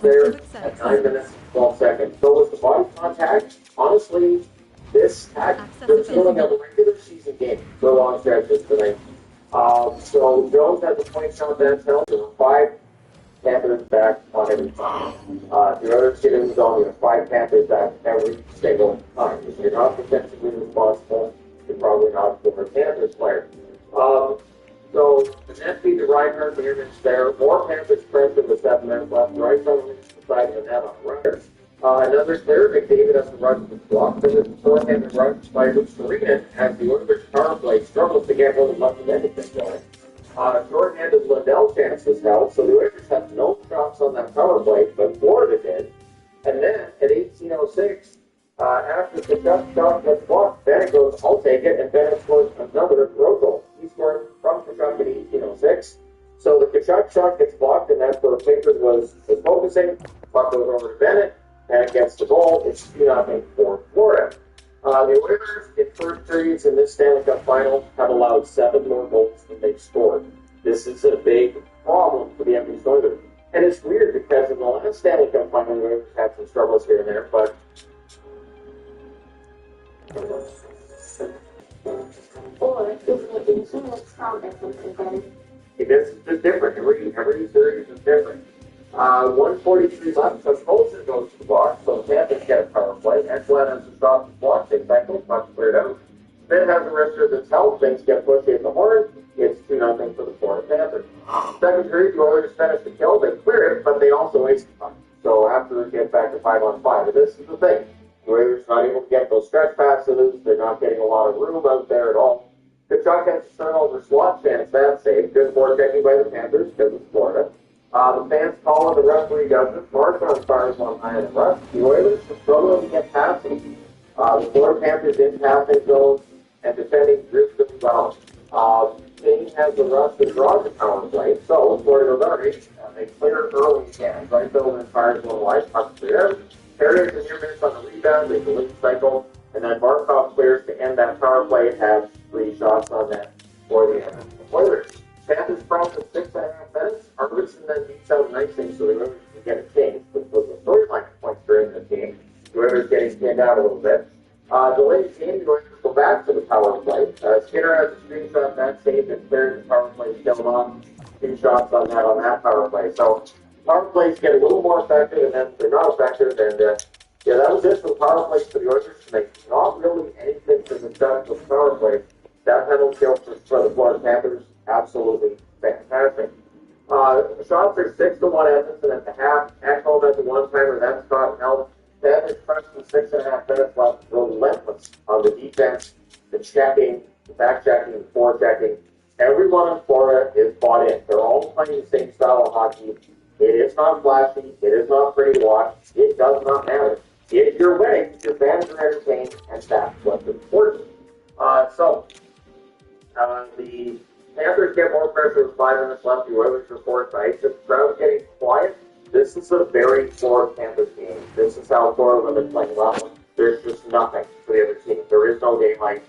there at 9 minutes, 12 seconds. So with the body contact, honestly, this had the feeling of a regular season game for a long stretches tonight. So Jones had the point shot that held. There were 5 Panthers back on every time. The other kid in the zone, you have 5 Panthers back every single time. If you're not defensively responsible, you're probably not a former Panthers player. So the net feed to Reinhardt, the image there. More Panthers pressure with 7 minutes left. Right on the side of the net on Reinhardt. Another clear, McDavid has to run to the block. There was a four-handed run by Serena as the Oilers power play struggles to get really much of anything going. Short-handed Lundell chance was held, so the Oilers had no shots on that power play, but Florida did. And then at 18:06, after the shot gets blocked, Bennett goes, "I'll take it," and Bennett scores another road goal. He scored from Tkachuk at 18:06. So the Tkachuk shot gets blocked, and that's where Pickford was focusing. Puck goes over to Bennett, and gets the goal. It's 2-0 for Florida. The Oilers, in first periods in this Stanley Cup final, have allowed 7 more goals than they've scored. This is a big problem for the Edmonton Oilers. And it's weird because in the last Stanley Cup final, the Oilers had some struggles here and there, but or is it inherent strong differences then? this is different. Every series is different. 1:43 left, so Colson goes to the box, so the Panthers get a power play. Ekblad has to stop the block, they cycle, puck cleared out. Then has the rest of his help, things get pushed in the horn. It's 2-0 for the Florida Panthers. Second period, the Oilers finish the kill, they clear it, but they also waste the puck. So after it gets back to 5-on-5, and this is the thing. The Oilers not able to get those stretch passes, they're not getting a lot of room out there at all. Tkachuk has a turnover slot chance, that save. Good forechecking by the Panthers because it's Florida. The fans call it, the referee doesn't. Marchand fires one high in the rush. The Oilers are struggling to get passing. The Florida Panthers in passing zones and defending really well. King has the rush to draw the power play. So Florida goes out. They clear early again. Right Bill then fires one wide. Puck clear. Perry is near minutes on the rebound. They delete cycle. And then Barkov clears to end that power play. It has 3 shots on net for the Oilers. Panthers process 6.5 minutes. Arvidsson then beats out nicely, so the Oilers can get a change, which was a storyline points during the game. The Oilers getting pinned out a little bit. Delayed game, the Oilers go back to the power play. Skinner has a screenshot that save and cleared the power play killed off. 2 shots on that power play. So power plays get a little more effective, and then if they're not effective, and that was it for the power plays for the Oilers. They not really anything from the start of the power play. That penalty kill for the Florida Panthers, absolutely fantastic. The shots are 6-1 Edmonton at the half. Ekholm at the one-timer, that's Scott held. Panthers pressed with 6.5 minutes left, relentless on the defense, the checking, the back-checking, the forechecking. Everyone in Florida is bought in. They're all playing the same style of hockey. It is not flashy. It is not pretty to watch. It does not matter. If you're winning, your fans are entertained, and that's what's important. The Panthers get more pressure with 5 minutes left. The Oilers report the ice. The crowd's getting quiet. This is a very Florida Panthers game. This is how Florida, when they're playing well, there's just nothing for the other team. There is no game like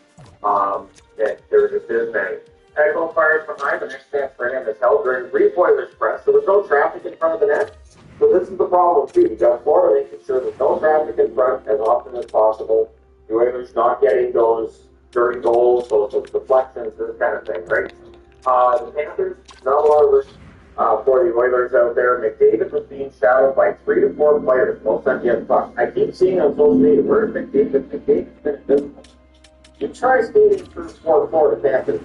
that. There just isn't any. Ekholm fires behind. The next chance for him is held during brief Oilers press. There was no traffic in front of the net. So this is the problem, too. You got Florida making sure there's no traffic in front as often as possible. The Oilers not getting those dirty goals, those deflections, this kind of thing, right? The Panthers, not a lot of risk for the Oilers out there. McDavid was being shadowed by 3 to 4 players. Most times he has puck. I keep seeing on social media, where's McDavid? McDavid's been invisible. You try skating through 4 Florida Panthers.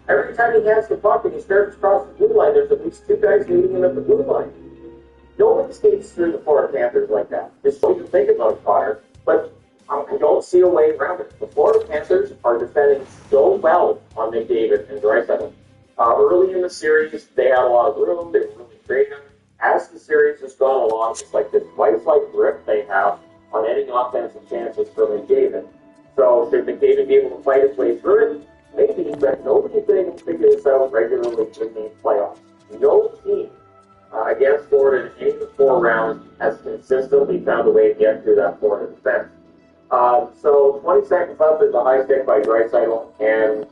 Every time he has the puck and he starts across the blue line, there's at least 2 guys meeting him at the blue line. Nobody skates through the Florida Panthers like that. Just so you think about fire, but I don't see a way around it. The Florida Panthers are defending so well on McDavid and Draisaitl. Early in the series, they had a lot of room. They were really creative. As the series has gone along, it's like this lifelike grip they have on any offensive chances for McDavid. So should McDavid be able to fight his way through it? Maybe, but nobody's been able to figure this out regularly in the playoffs. No team against Florida in any of the 4 rounds has consistently found a way to get through that Florida defense. So 20 seconds left is a high stick by Draisaitl, and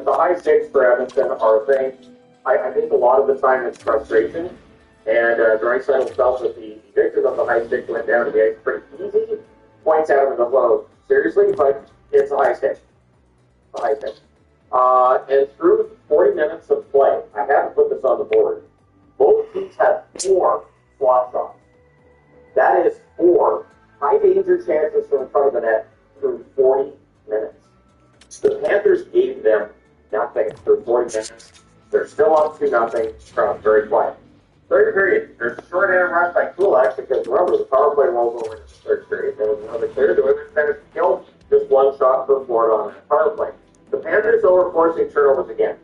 the high sticks for Edmonton are a thing. I think a lot of the time it's frustration. And Draisaitl felt that the victim of the high stick went down to the ice pretty easy. Points out of the flow seriously, but it's a high stick. A high stick. And through 40 minutes of play, I haven't put this on the board, both teams had 4 slot shots. That is 4 high-danger chances from in front of the net through 40 minutes. The Panthers gave them nothing through 40 minutes. They're still up 2-0 from very quiet. Third period, there's a short hand rush by Kulak because remember, the power play rolls over in the third period. There was another clear. The Oilers finished the kill, just 1 shot per Florida on that power play. The Panthers, though, were forcing turnovers again.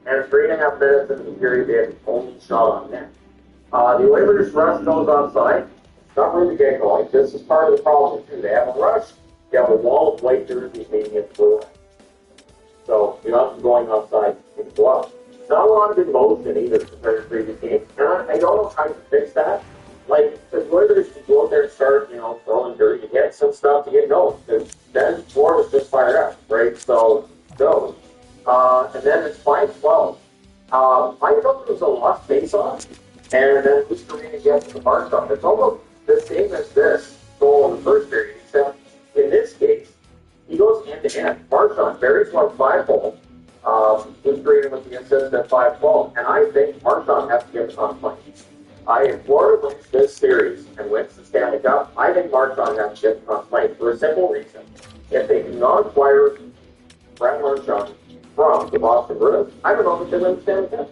And 3.5 minutes into the period, they had the only shot on net. The Oilers rush goes offside. Not really to get going. This is part of the problem, too. They have a rush. You have a wall of white jerseys leading into the line. So you're not going offside. You can go up. Not a lot of emotion either compared to previous games. And I don't know how to fix that. Like, the Oilers, you go out there and start, throwing dirt. You get some stuff to get going. Then Florida's just fired up, right? So, go. And then it's 5-12. I thought it was a lost face-off. And then Lucarina gets the mark on. It's almost the same as this goal in the first period, except in this case, he goes end-to-end. Marchand buries one 5-hole. Lucarina with the assist at 5-12. And I think Marchand has to get it on point. If Florida wins this series and wins the Stanley Cup, I think Marchand has to get it on point for a simple reason. If they do not acquire Brad Marchand from the Boston Bruins, I don't know if they win the Stanley Cup.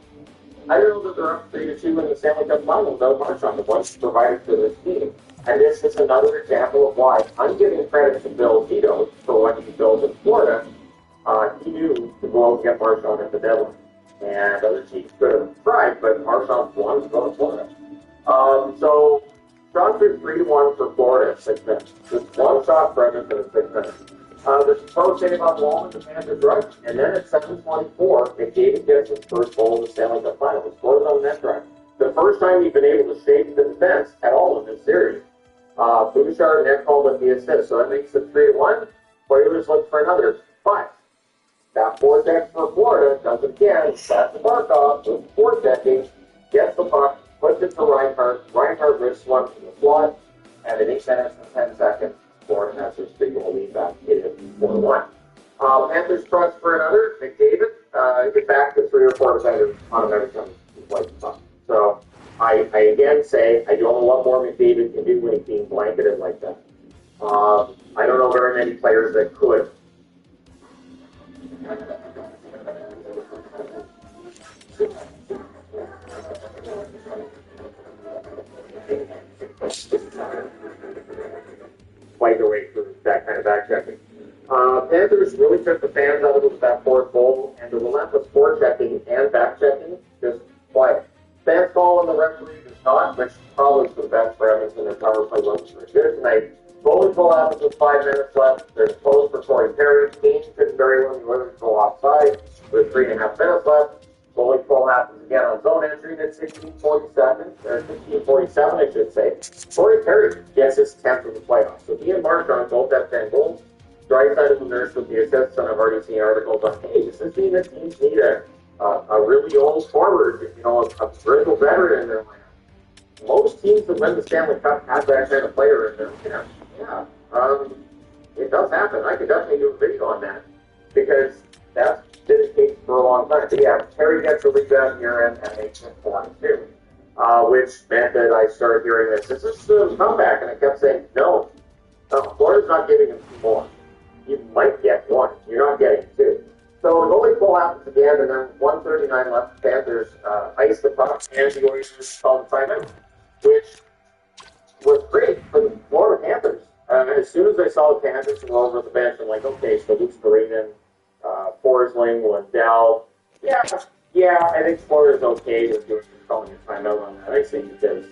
I don't know that they're up 3-2 in the Stanley Cup final without Marchand, the one provided for this team. And this is another example of why I'm giving credit to Bill Tito for what he built in Florida. He knew to go out and get Marchand at the deadline. And other teams could have tried, but Marchand wanted to go to Florida. So, shots are 3-1 for Florida at 6 minutes. Just one shot for Edmonton at 6 minutes. There's a pro save on Wallman, the Panthers rush, and then at 7:24, McDavid gets his first goal in the Stanley Cup final. He scores on the net drive. The first time he's been able to shake the defense at all in this series. Bouchard net called with the assist, so that makes it 3-1. Oilers look for another 5. That forecheck for Florida does it again. That's the Barkov, with forechecking, gets the puck, puts it to Reinhart. Reinhart wrists one from the slot, and in 8 minutes and 10 seconds, Florida has their 3-goal lead back. It is 4-1. Panthers trust for another. McDavid, get back to 3 or 4 defenders on American play. So I again say I don't know what more McDavid can do when he's being blanketed like that. I don't know very many players that could. Fight their way through that kind of back checking. Panthers really took the fans out of it with that 4th goal, and the relentless forechecking and back checking just quiet. Fans call on the referee does not, which probably is the best for Edmonton. Their power play wasn't very good tonight. Goalie pull happens with 5 minutes left. There's a post for Corey Perry. Kane couldn't very well. The Oilers go offside with 3.5 minutes left. Goalie pull happens again on zone entry at 16:47, or 16:47, I should say. Corey Perry gets his 10th of the playoffs. So he and Marchand both have 10 goals. Draisaitl and Nurse with the assists, and I've already seen articles on, hey, this is mean that teams need a really old forward, a brittle veteran in their lineup. Most teams that win the Stanley Cup have that kind of player in their lineup. Yeah, it does happen. I could definitely do a video on that because that's been the case for a long time. But yeah, Terry gets a rebound here and makes it 4-2, which meant that I started hearing this. Is this a comeback? And I kept saying, no, Florida's not giving him 2 more. You might get 1. You're not getting 2. So the goalie pull happens again, and then 1:39 left. The Panthers ice the puck, and the Oilers call the timeout, which was great for the Florida Panthers. As soon as I saw the Panthers go over the bench, I'm like, okay, so Luke Skorinen, Forsling, Lindell. Yeah, I think Florida's okay with calling a timeout on that icing because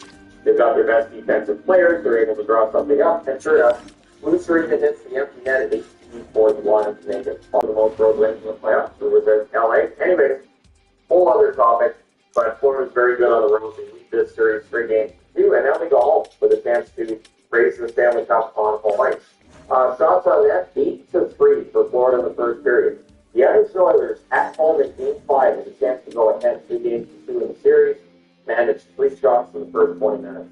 they've got their best defensive players. They're able to draw something up, and sure enough, Luke Skorinen hits the empty net at 18:41 to make it one of the most road wins in the playoffs. It was at LA. Anyways, whole other topic, but Florida's very good on the road. They lead this series 3-2, and now they go home with a chance to raise the Stanley Cup on home ice. Shots on net, 8-3 for Florida in the first period. The Edmonton Oilers at home in Game 5 has a chance to go ahead 2-2 in the series. Managed 3 shots in the first 20 minutes.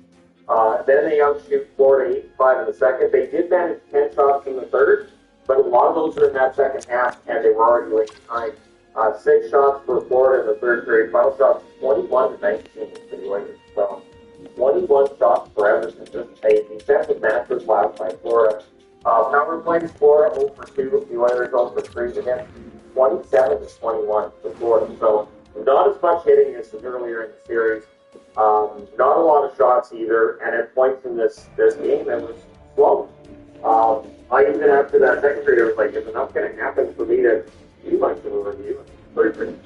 Then they outshoot Florida 8-5 in the second. They did manage 10 shots in the third, but a lot of those were in that second half, and they were already late behind. 6 shots for Florida in the third period. Final shots 21-19 for the Oilers. So 21 shots for Everton. Just a defensive master's last by Florida. Power plays Florida 0 for 2. The Oilers 0 for 3 again. 27-21 for Florida. So not as much hitting as earlier in the series. Not a lot of shots either, and at points in this game it was slow. I even after that second period, I was like, is enough going to happen for me to do much of a review? Perfect.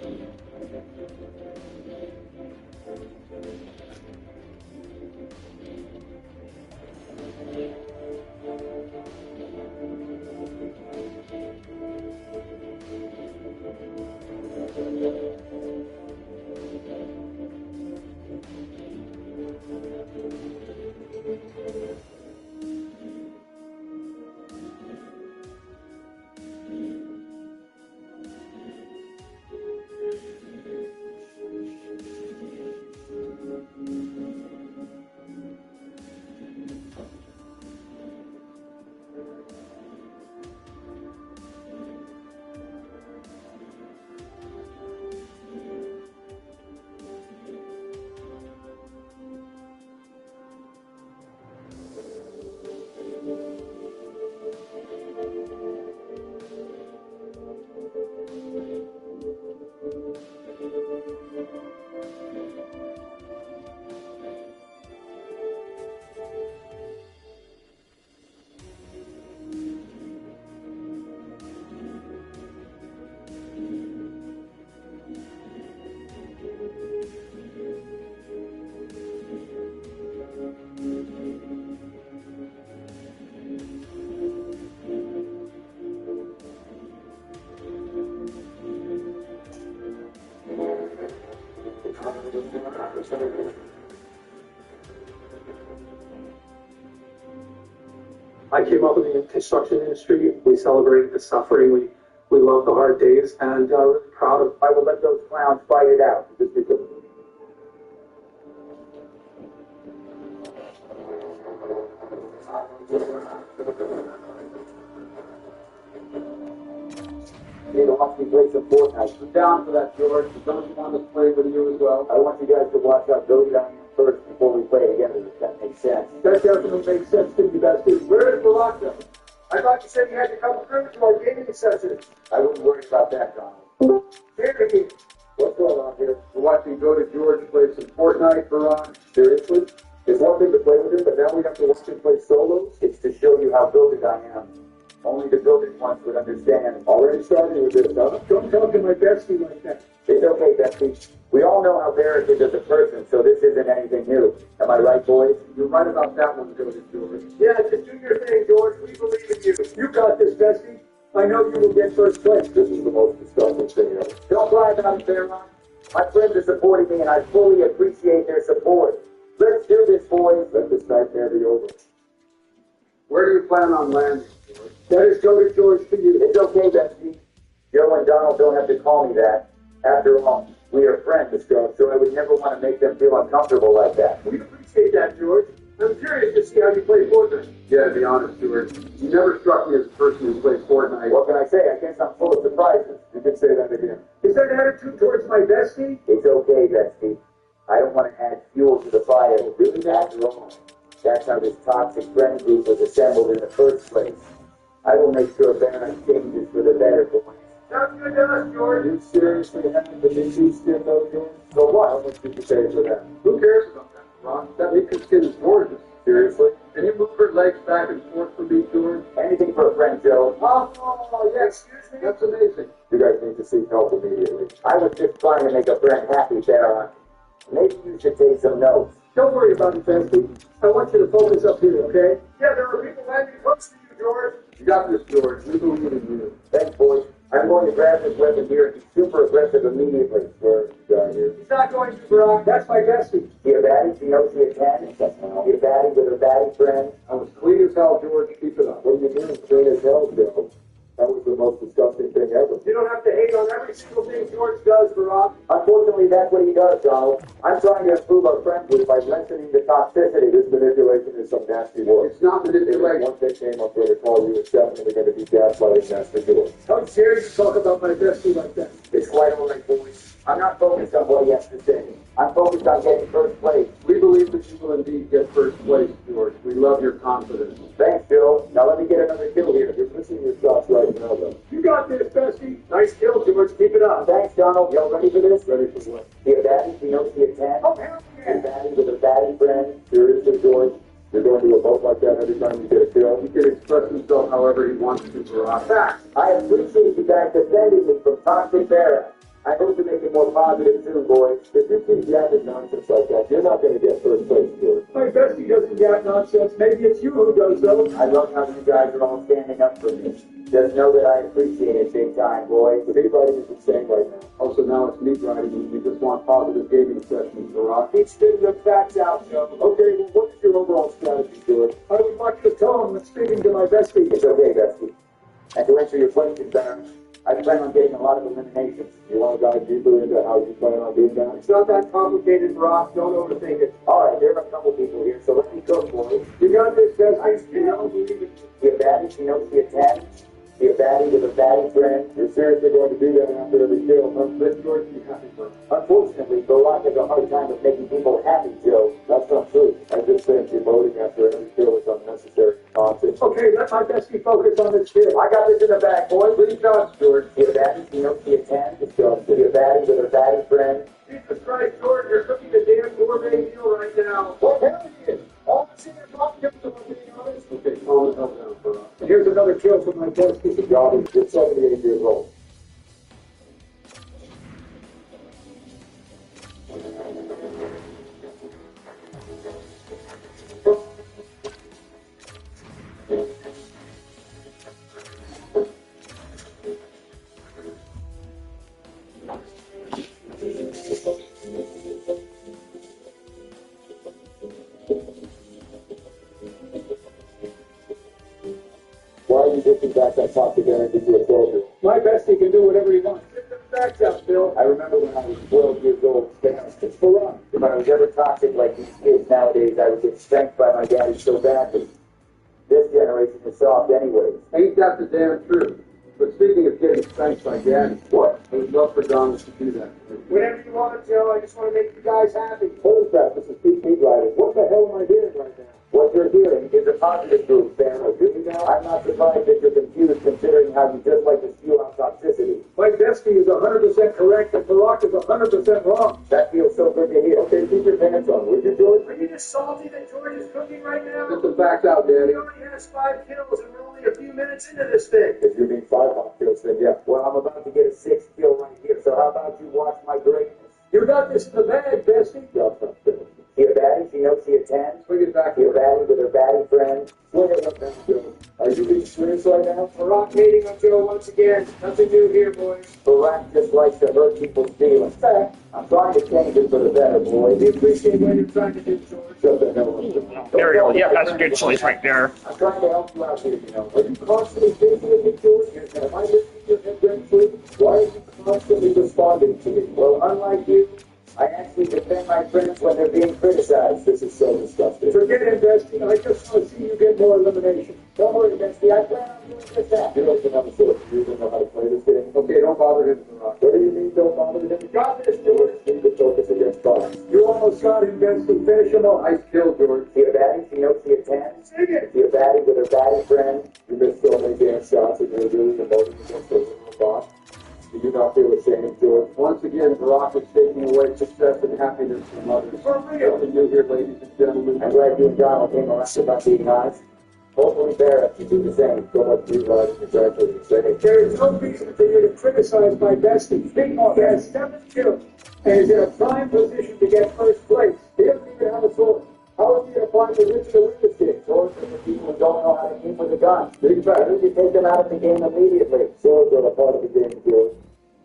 I came up in the construction industry. We celebrate the suffering. We love the hard days, and we're proud of. I will let those clowns fight it out. Just because. Need to watch me play some Fortnite. I'm down for that, George. Don't you want us to play with you as well? I want you guys to watch out Go Down first before we play together, if that makes sense. That definitely makes sense to you guys too. Where is the lockdown? I thought you said you had to come through to our gaming session. I wouldn't worry about that, Donald. Seriously, What's going on here? We're watching Go to George play some Fortnite for Ron. Seriously? It's one thing to play with him, but now we have to watch him play solos? It's to show you how builded I am. Only the building ones would understand. Already starting with this, huh? don't talk to my bestie like that. It's okay, Betsy. We all know how Barrett is as a person, so this isn't anything new. Am I right, boys? You're right about that one, Go to George. Yeah, just do your thing, George. We believe in you. You got this, bestie. I know you will get first place. This is the most disgusting thing ever. Don't cry about it, Baron. My friends are supporting me, and I fully appreciate their support. Let's do this, boys. Let this nightmare be over. Where do you plan on landing, George? That is Go to George for you. It's okay, Betsy. Joe and Donald don't have to call me that. After all, we are friends, Joe, so I would never want to make them feel uncomfortable like that. We appreciate that, George. I'm curious to see how you play Fortnite. Yeah, to be honest, George, you never struck me as a person who plays Fortnite. What can I say? I guess I'm full of surprises. You can say that again. Is that attitude towards my bestie? It's okay, Betsy. I don't want to add fuel to the fire. Really, that's wrong. That's how this toxic friend group was assembled in the first place. I will make sure Baron changes for the better, boys. Sounds good to us, George. You seriously have the issue skin, though, George? So what? How much did you pay for that? Who cares about that, Ron? That Mika skin is gorgeous. Seriously? Can you move her legs back and forth for me, George? Anything for a friend, Joe. Oh, yes. Excuse me? That's amazing. You guys need to seek help immediately. I was just trying to make a friend happy, Baron. Maybe you should take some notes. Don't worry about it, bestie. I want you to focus up here, okay? Yeah, there are people landing close to you, George. You got this, George. We believe in you. Thanks, boys. I'm going to grab this weapon here and be super aggressive immediately. Where's the guy here? He's not going to, Brock. That's my bestie. She a baddie? She knows she a 10? She a baddie with her baddie friend? I was clean as hell, George. Keep it up. What do you mean, clean as hell, Bill? That was the most disgusting thing ever. You don't have to hate on every single thing George does, Barack. Unfortunately, that's what he does, Donald. I'm trying to improve our friend group by lessening the toxicity. This manipulation is some nasty work. It's not manipulation. Once they came up there to call you, it's definitely going to be gaslighting Master George. How dare you talk about my bestie like that? It's quite all right, boys. I'm not focused on what he has to say. I'm focused on getting first place. We believe that you will indeed get first place, George. We love your confidence. Thanks, Bill. Now let me get another kill here. You're missing your shots right now, though. You got this, bestie. Nice kill, George. Keep it up. Thanks, Donald. Y'all ready for this? Ready for what? See a baddie? You know, see a 10? Oh, hell A yeah. baddie with a baddie friend. Seriously, George? You're going to a boat like that every time you get a kill? He can express himself however he wants to, Barack. Facts. I appreciate you guys defending me from toxic Barra. I hope to make it more positive soon, boys. If you keep yapping nonsense like that, you're not going to get first place, George. My bestie doesn't got nonsense. Maybe it's you who does, though. I love how you guys are all standing up for me. Just know that I appreciate it big time, boys. Speed writing is insane right now. Also, now it's meat riding, and we just want positive gaming sessions, Barack. Keep spitting your facts out, Joe. Okay, well, what is your overall strategy, George? I would like to tell him that speaking to my bestie. It's okay, Bestie. And to answer your question, Baron, I plan on getting a lot of eliminations. You want to dive deeper into how you plan on doing that? It's not that complicated, Barack. Don't overthink it. All right, there are a couple people here, so let me cook, boys. You got this, bestie. I don't believe it. See a baddie, she knows she a 10. See a baddie with a baddie friend. You're seriously going to do that after every kill, huh? Let George be happy, bro. Unfortunately, Barack has a hard time of making people happy, Joe. That's not true. I just think emoting after every kill is unnecessary and toxic. Okay, let my bestie focus on this kill. I got this in the bag, boys. Three shots, George. See a baddie, she knows she a 10. See a baddie with a baddie friend. Jesus Christ, George, you're cooking a damn gourmet meal right now. What hell is it? All the senior cocktails, if I'm being honest. Okay, calm the hell down, Barack. And here's another kill from my bestie. John, you're 78 years old. Why are you getting back that toxic energy to a soldier? My bestie can do whatever he wants. Get the facts out, Bill. I remember when I was 12 years old, it's for fun. If I was ever toxic like these kids nowadays, I would get spanked by my daddy so badly. This generation is soft anyways. Ain't that the damn truth? But speaking of getting spanked by Daddy, What? I would love for Donald to do that. Whatever you want, Joe. I just want to make you guys happy. Holy crap, this is Pete Riding. What the hell am I hearing right now? What you're hearing is a positive group, fan of you now. I'm not surprised that you're confused considering how you just like to spew out toxicity. My bestie is 100% correct and Barack is 100% wrong. That feels so good to hear. Okay, keep your pants on, would you, George? Are you just salty that George is cooking right now? Get the facts out, Daddy. He already has 5 kills and we're only a few minutes into this thing. If you mean 5 hot kills, then yeah. Well, I'm about to get a 6th kill right here, so how about you watch my greatness? You got this in the bag, bestie. See a baddie, she knows she a 10. Swing it back See a here. baddie with her baddie friend. Swing it up now, Joe. Are you being serious right now? Barack hating on Joe once again. Nothing new here, boys. Barack just likes to hurt people's feelings. Fact, I'm trying to change it for the better, boy. We appreciate what you're trying to do, George. Shut the hell up. There we go. Yeah, that's a good choice right there. I'm trying to help you out here, you know. Are you constantly thinking of me, George? Am I listening to your head rent-free? Why are you constantly responding to me? Well, unlike you, I actually defend my friends when they're being criticized. This is so disgusting. Forget investing. I just want to see you get more elimination. Don't worry, Betsy. I plan on doing just that. You don't know the sort of you don't know how to play this game. Okay, don't bother him, Barack. What do you mean, don't bother him? You got this, George. Need to focus against Fox. You almost got him, bestie. Finish him off. Nice kill, George. See a baddie? She knows she a 10. Sing it. See a baddie with her baddie friend. You missed so many damn shots and you're really emoting against the little boss. Do you not feel ashamed, George? Once again, Barack is taking away success and happiness from others. For real. Nothing new here, ladies and gentlemen. I'm glad you and Donald came around about being honest. Hopefully, Barrett, you do the same. So much you guys congratulations. There is no reason for you to criticize my bestie. He has 7 kills and is in a prime position to get first place. He doesn't even have a sword. How is he in a prime position to win this game, George? For the people who don't know how to aim with a gun. Big fact. You should take them out of the game immediately. Swords are a part of the game, George.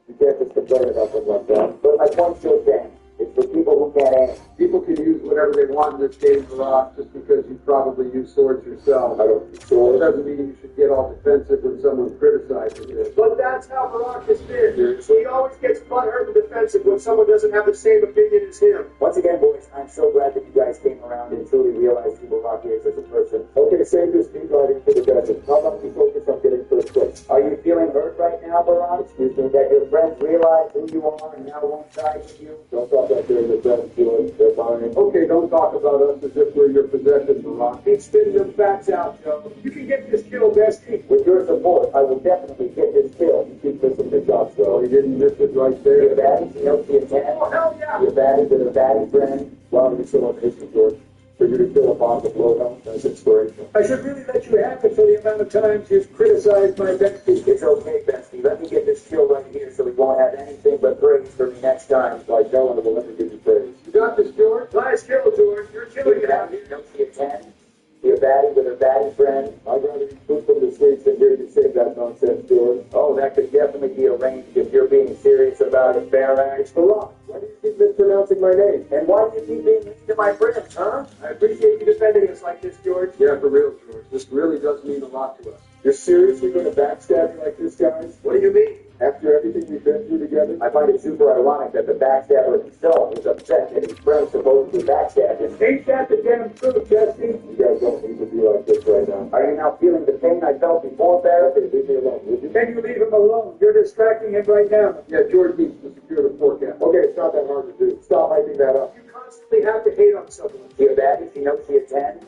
You can't just complain about them like that. But my point still stands. It's for people who can't aim. People can use whatever they want in this game, Barack, just because you probably use swords yourself. I don't use swords. It doesn't mean you should get all defensive when someone criticizes you. But that's how Barack has been. He always gets butthurt and defensive when someone doesn't have the same opinion as him. Once again, boys, I'm so glad that you guys came around and truly realized who Barack is as a person. Okay, save this speed right into the desert. How about we focus on getting first place? Are you feeling hurt right now, Barack? Excuse me, that your friends realize who you are and now won't side with you? Don't talk like they're your friends, George. They're fine. Okay, don't talk about us as if we're your possession, Barack. Keep spitting them facts out, Joe. You can get this kill, Bestie. With your support, I will definitely get this kill. You keep missing the shots, though. Well, you didn't miss it right there. Your baddies, you know, see a 10. Oh, hell yeah. Your baddies and a baddie friend. Well, you're still amazing, George. For you to kill a bomb with blowdown, that's inspirational. I should really let you have it for the amount of times you've criticized my Bestie. It's okay, Bestie. Let me get this kill right here so we won't have anything but praise for me next time. So I know one will never give you praise. You got this, George? Nice kill, George. You're killing it out here. Don't see a 10. See a baddie with a baddie friend. I'd rather be put from the streets than hear you say that nonsense, George. Oh, that could definitely be arranged if you're being serious about it, Baron. It's Barack. Why do you keep mispronouncing my name? And why do you keep being mean to my friends, huh? I appreciate you defending us like this, George. Yeah, for real, George. This really does mean a lot to us. You're seriously going to backstab me like this, guys? What do you mean? After everything we've been through together, I find it super ironic that the backstabber himself is upset that his friend supposedly backstabbed him. Ain't that the damn truth, Bestie? You guys don't need to be like this right now. Are you now feeling the pain I felt before, Barrett? Leave me alone, would you? Can you leave him alone? You're distracting him right now. Yeah, George needs to secure the forecast. Okay, it's not that hard to do. Stop hyping that up. You constantly have to hate on someone. See a baddie? She knows she a 10?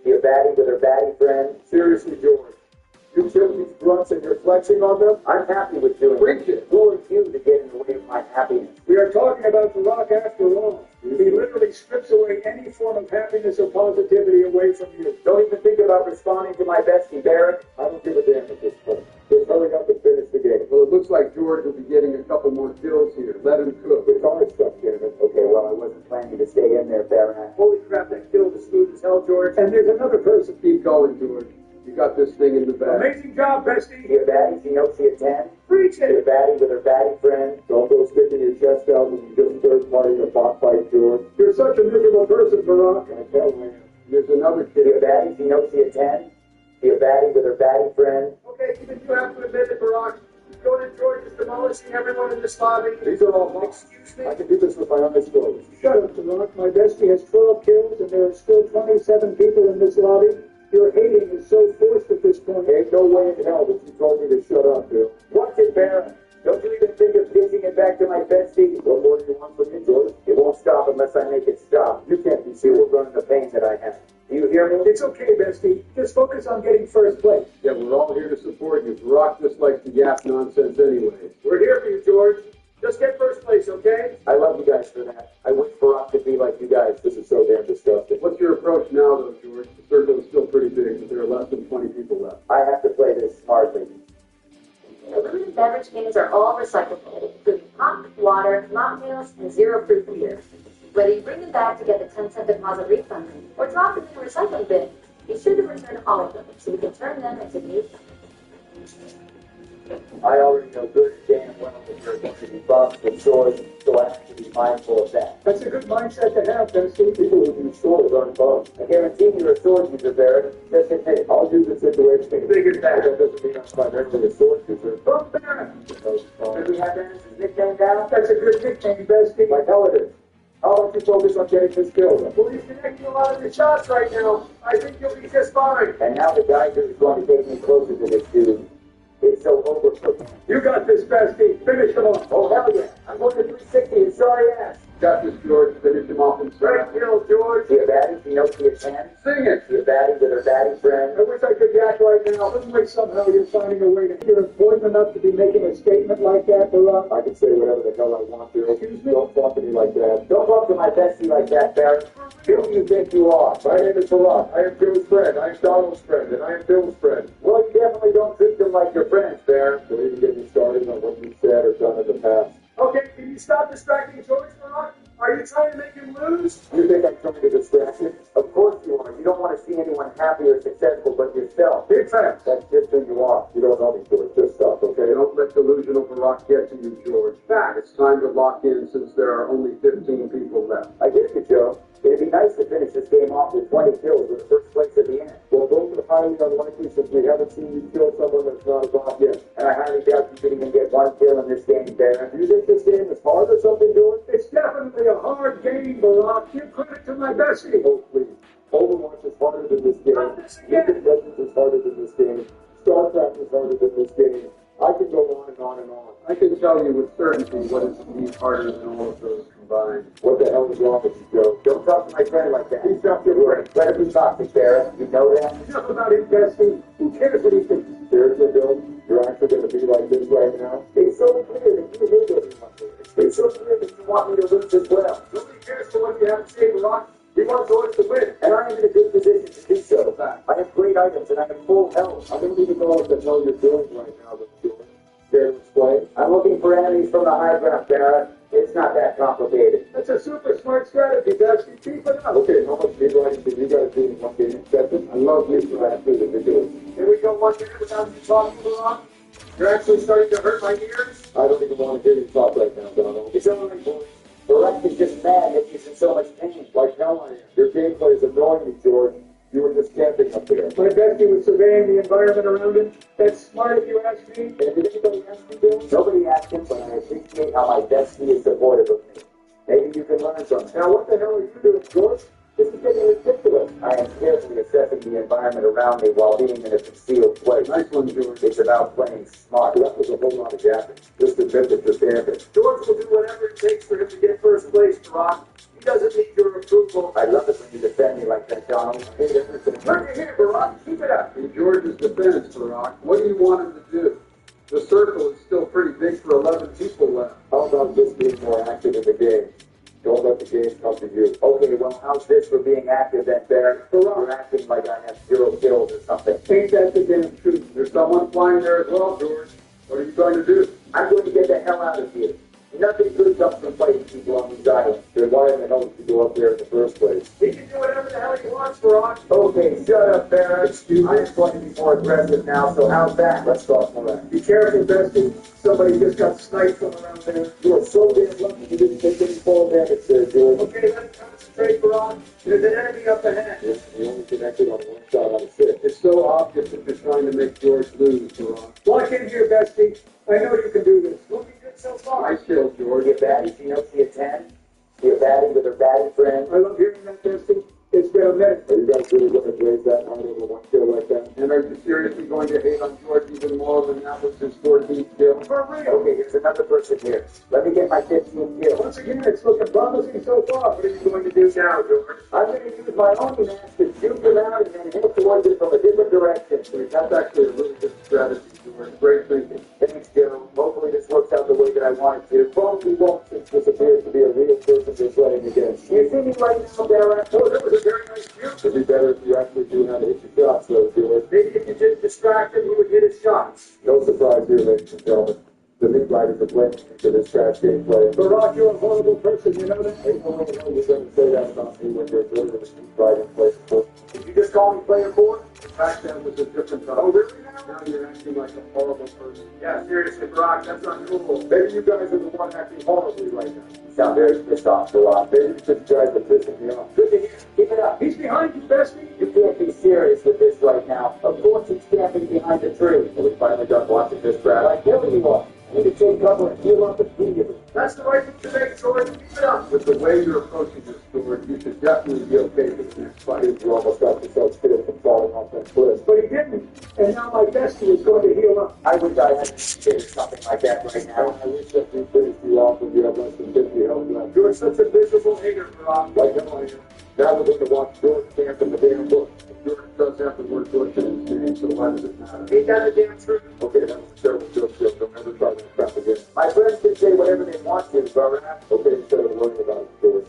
See a baddie with her baddie friend? Seriously, George. You kill these grunts and you're flexing on them? I'm happy with doing it. Who are you to get in the way of my happiness? We are talking about Barack after all. He literally strips away any form of happiness or positivity away from you. Don't even think about responding to my bestie, Barrett. I don't give a damn at this point. Just hurry up and finish the game. Well, it looks like George will be getting a couple more kills here. Let him cook. It's hard stuff, David. Okay, well, I wasn't planning to stay in there, Barrett. Holy crap, that kill was smooth as hell, George. And there's another person. Keep going, George. You got this thing in the bag. Amazing job, Bestie. See a baddie? She knows she a 10? Preach See a it. baddie with her baddie friend? Don't go sticking your chest out when you just third party a bot fight, George. You're such a miserable person, Barack. I tell you. There's another See kid. a baddie? She knows she a 10? See a baddie with her baddie friend? Okay, even you have to admit it, Barack. Going to George is demolishing everyone in this lobby. These are all bots. Excuse me? I can do this with my eyes closed. Shut up, Barack. My bestie has 12 kills, and there are still 27 people in this lobby. Your hating is so forced at this point. Ain't no way in hell that you told me to shut up, Bill. Watch it, Baron. Don't you even think of pitching it back to my bestie? What more do you want from me, George? It won't stop unless I make it stop. You can't be serious running the pain that I have. Do you hear me? It's okay, Bestie. Just focus on getting first place. Yeah, we're all here to support you. Barack just likes to yap nonsense anyway. We're here for you, George. Just get first place, okay? I love you guys for that. I wish Barack could be like you guys. This is so damn disgusting. What's your approach now, though, George? The circle is still pretty big, but there are less than 20 people left. I have to play this smartly. Aluminum beverage cans are all recyclable, including pop, water, mocktails, and zero-proof beer. Whether you bring them back to get the 10-cent deposit refund or drop them in the recycling bin, be sure to return all of them so we can turn them into new things. I already know good and damn well that you're going to be buffed with swords, so I have to be mindful of that. That's a good mindset to have, Bestie. People who use swords aren't buffed. I guarantee you're a sword user, Barrett. Just admit it. I'll use the situation. Big as that. That doesn't mean I'm primarily a sword user. Look, Baron. Did we have Barrett's nickname down? That's a good nickname, Bestie. Like hell it is. How about you focus on getting this kill? Well, he's connecting a lot of the shots right now. I think you'll be just fine. And now the guy who's going to take me closer to this dude. It's so overcooked. You got this, Bestie. Finish him off. Oh, hell yeah. I'm going to 360 and sorry ass. Got this, George. Finish him off in Great style. kill, George. See a baddie? She knows she a 10? Sing it. See a baddie with her baddie friend? I wish I could yak right now. Looks like somehow you're finding a way to you're important enough to be making a statement like that, Barack. I can say whatever the hell I want to. Excuse me? Don't talk to me like that. Don't talk to my bestie like that, Barrett. Who do you think you are? My name is Barack. I am Bill's friend. I am Donald's friend. And I am Bill's friend. Well, you definitely don't treat them like your friends, Barrett. Don't even get me started on what you said or done in the past. Okay, can you stop distracting George, Barack? Are you trying to make him lose? You think I'm trying to distract you? Of course you are. You don't want to see anyone happy or successful but yourself. Big facts. That's just who you are. You don't know me, George. Just stop, okay? Don't let delusional Barack get to you, George. Fact. It's time to lock in since there are only 15 people left. I get you, Joe. It'd be be nice to finish this game off with 20 kills with the first place at the end. Well, those are highly unlikely since we haven't seen you kill someone that's not a bot yet. And I highly doubt you can even get one kill in this game, Baron. Do you think this game is hard or something, George? It's definitely a hard game, Barack. Give credit to my bestie. Oh, please. Overwatch is harder than this game. Not this again. League of Legends is harder than this game. StarCraft is harder than this game. I could go on and on and on. I can tell you with certainty what is indeed harder than all of those combined. What the hell is wrong with you, Joe? Don't talk to my friend like that. He's not good. You're incredibly toxic, Baron. You know that? Enough about his bestie. Who cares what he thinks? Seriously, Bill? You're actually going to be like this right now? It's so clear that you hate everyone. It's so clear that you want me to lose as well. Nobody cares for what you have to say, Barack. He wants George to win. And I am in a good position to do so. I have great items and I have full health. I don't even know what the hell you're doing right now, but George. Care to explain? I'm looking for enemies from the high ground, Baron. It's not that complicated. That's a super smart strategy, bestie. Keep it up. Okay, how much speed writing did you guys do in one game? Seven? I love you for that, too, ridiculous. Here we go 1 minute without you talking, Barack. You're actually starting to hurt my ears. I don't even want to hear you talk right now, Donald. It's only boys. Barack is just mad that he's in so much pain. Like hell I am. Your gameplay is annoying me, George. You were just camping up there. My bestie was surveying the environment around him. That's smart if you ask me. And did anybody ask you, Bill? Nobody asked him, but I appreciate how my bestie is supportive of me. Maybe you can learn something. Now, what the hell are you doing, George? This is getting ridiculous. I am carefully assessing the environment around me while being in a concealed place. Nice one, George. It's about playing smart. That was a whole lot of gapping. Just admit that you're camping. George will do whatever it takes for him to get first place, Barack. He doesn't need your approval. I love it when you defend me like that, Donald. I hate everything. Look at here, Barack. Keep it up. In George's defense, Barack, what do you want him to do? The circle is still pretty big for 11 people left. How about just being more active in the game? Don't let the game come to you. Okay, well, how's this for being active then, Baron? You're acting like I have 0 kills or something. Ain't that the damn truth? There's someone flying there as well, George. What are you going to do? I'm going to get the hell out of here. Nothing good comes from fighting people on these islands. Then why in the hell did you go up there in the first place? He can do whatever the hell he wants, Barack. Okay, shut up, Baron. Excuse me? I'm going to be more aggressive now, so how's that? Let's talk more active. Be careful, bestie. Somebody just got sniped from around there. You are so damn lucky you didn't take any fall damage there, George. Okay, let's concentrate, Barack. There's an enemy up ahead. Yes, you only connected on one shot out of 6. It's so obvious that you're trying to make George lose, Barack. Lock in here, bestie. I know you can do this. Looking good so far. Nice kill, George. See a baddie, you know, see a 10? See a baddie with her baddie friend? I love hearing that, bestie. It's been a minute. Are you guys really going to blaze that hard over one kill like that? And are you seriously going to hate on George even more than that was his 14th kill? For real. Okay, here's another person here. Let me get my 15 kills. Once again, it's looking promising so far. What are you going to do now, George? I'm going to use my own mask to juke him out and then head towards it from a different direction. That's actually a really good strategy, George. Great thinking. Thanks, Joe. Hopefully this works out the way that I want it to. Probably won't, since this appears to be a real person you're playing against. You see me right now, Baron? Oh, that was a very nice view. It'd be better if you actually knew how to hit your shots, though, George. Maybe if you didn't distract him, he would hit his shots. No surprise here, ladies and gentlemen. The lead riders are playing into this trash gameplay. Barack, you're a horrible person, you know that? Hey, no, you're going to say that about me when you're good at the lead riding play. Did you just call me player 4? Back then was a different time. Oh, really now? Now you're acting like a horrible person. Yeah, seriously, Barack, that's uncool. Maybe you guys are the one acting horribly right now. You sound very pissed off, Baron. Maybe you should guys are pissing me off. Good to hear. Keep it up. He's behind you, bestie. You can't be serious with this right now. Of course he's camping behind the tree. And we finally got watching this crap. Like never you are. I need to take cover and heal up immediately. That's the right thing to make, George. Keep it up. With the way you're approaching this, George, you should definitely be okay with the next fight. You almost got yourself killed from falling off that cliff. But he didn't. And now my bestie is going to heal up. I wish I had something like that right now. I wish that we finished you off when you have less than 50 health left. You're such a miserable hater, Barack. Like hell I am. Now we're going to watch George camp in the damn book. George does have the word George in his name, so why does it matter? Ain't that a damn truth? Okay, that was a terrible joke. Don't ever try that crap again. My friends can say whatever they want to, Baron. Okay, instead of worrying about it, George,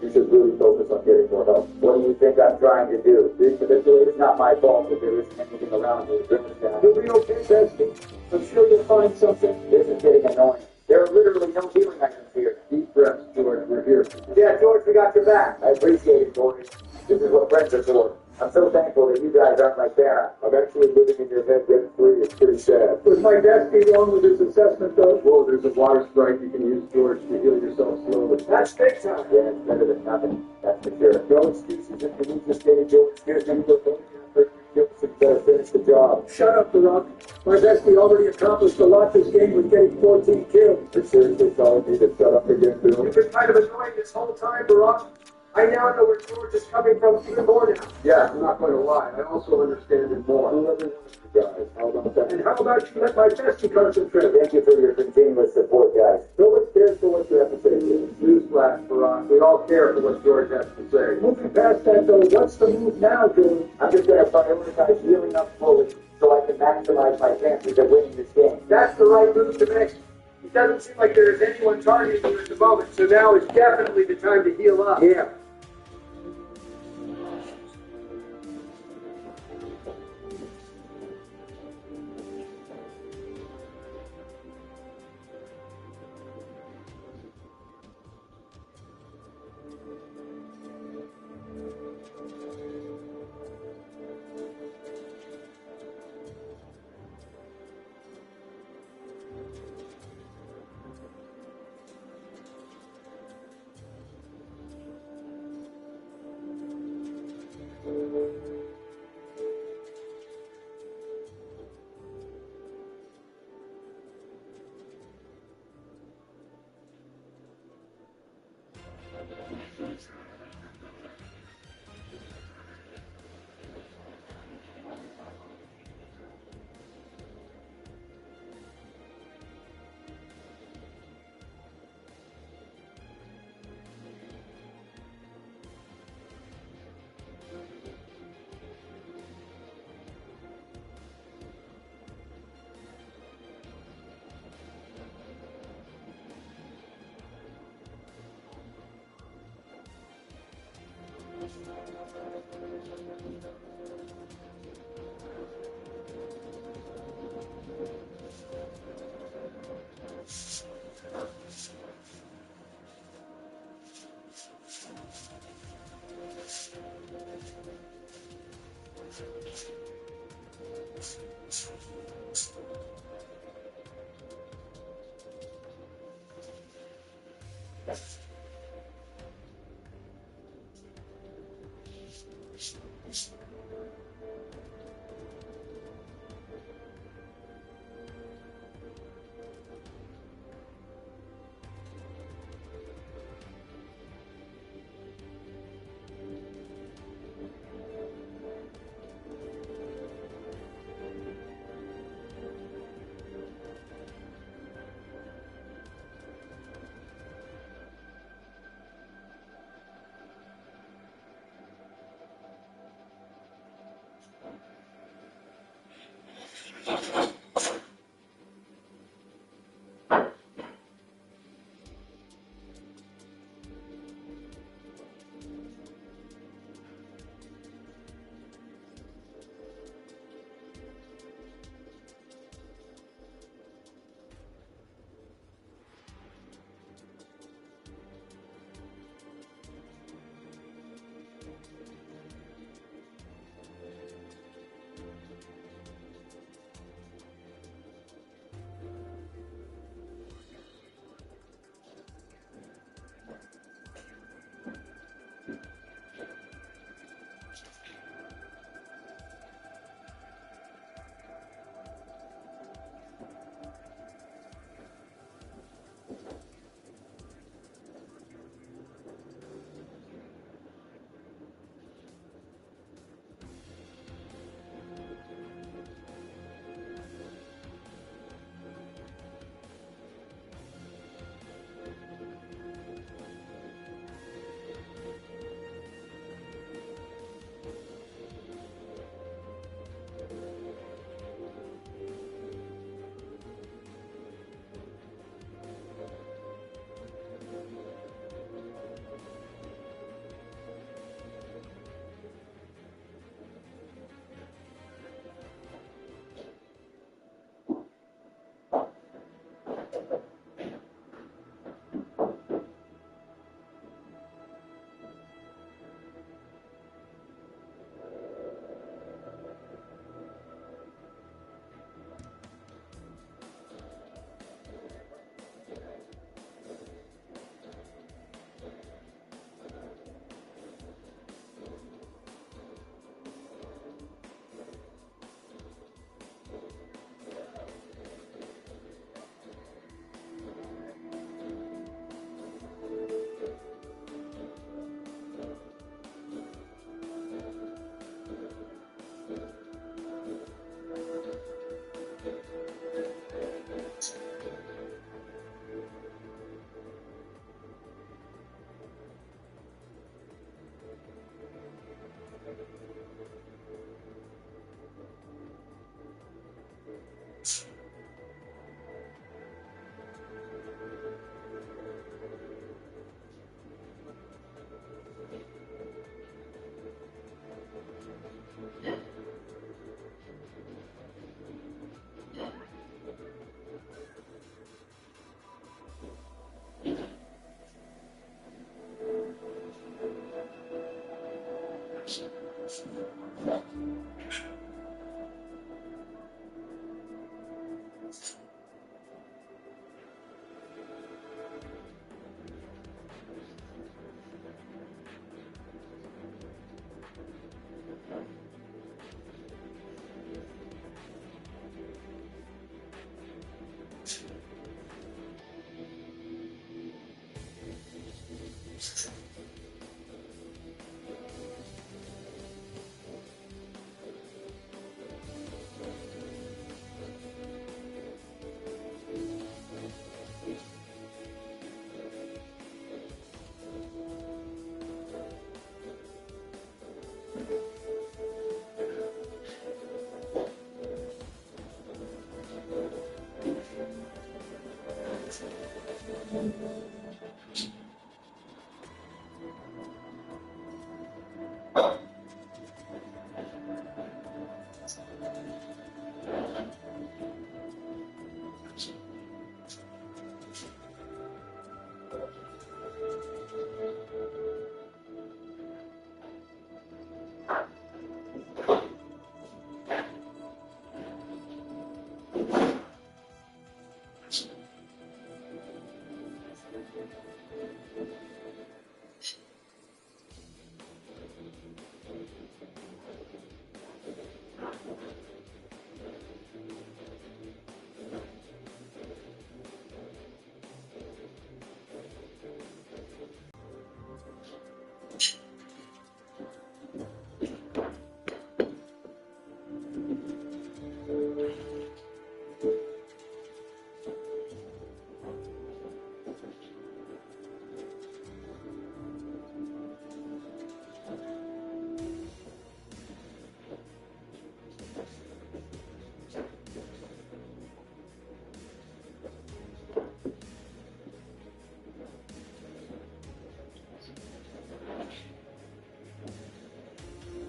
you should really focus on getting more help. What do you think I'm trying to do? Being manipulated, It's not my fault that there isn't anything around me to bring us down. You'll be okay, bestie. I'm sure you'll find something. This is getting annoying. There are literally no healing items here. Deep breaths, George. We're here. Yeah, George, we got your back. I appreciate it, George. This is what friends are for. I'm so thankful that you guys aren't like that. I'm actually living in your head rent-free. It's pretty sad. Was my bestie wrong with his assessment, though? Whoa, there's a water sprite you can use, George, to heal yourself slowly. That's big time. Yeah, it's better than nothing. That's for sure. No excuses if you lose this game, George. Here's you look only after you better finish the job. Shut up, Barack. My bestie already accomplished a lot this game with getting 14 kills. You're seriously telling me to shut up again, Bill? You've been kind of annoying this whole time, Barack. I now know where George is coming from even more now. Yeah, I'm not going to lie. I also understand it more. Who every one of you guys? How about that? And how about you let my bestie concentrate? Thank you for your continuous support, guys. No one cares for what you have to say, Bill. Newsflash, Barack. We all care for what George has to say. Moving past that, though, what's the move now, George? I'm just going to prioritize healing up fully so I can maximize my chances of winning this game. That's the right move to make. It doesn't seem like there is anyone targeting you at the moment, so now is definitely the time to heal up. Yeah.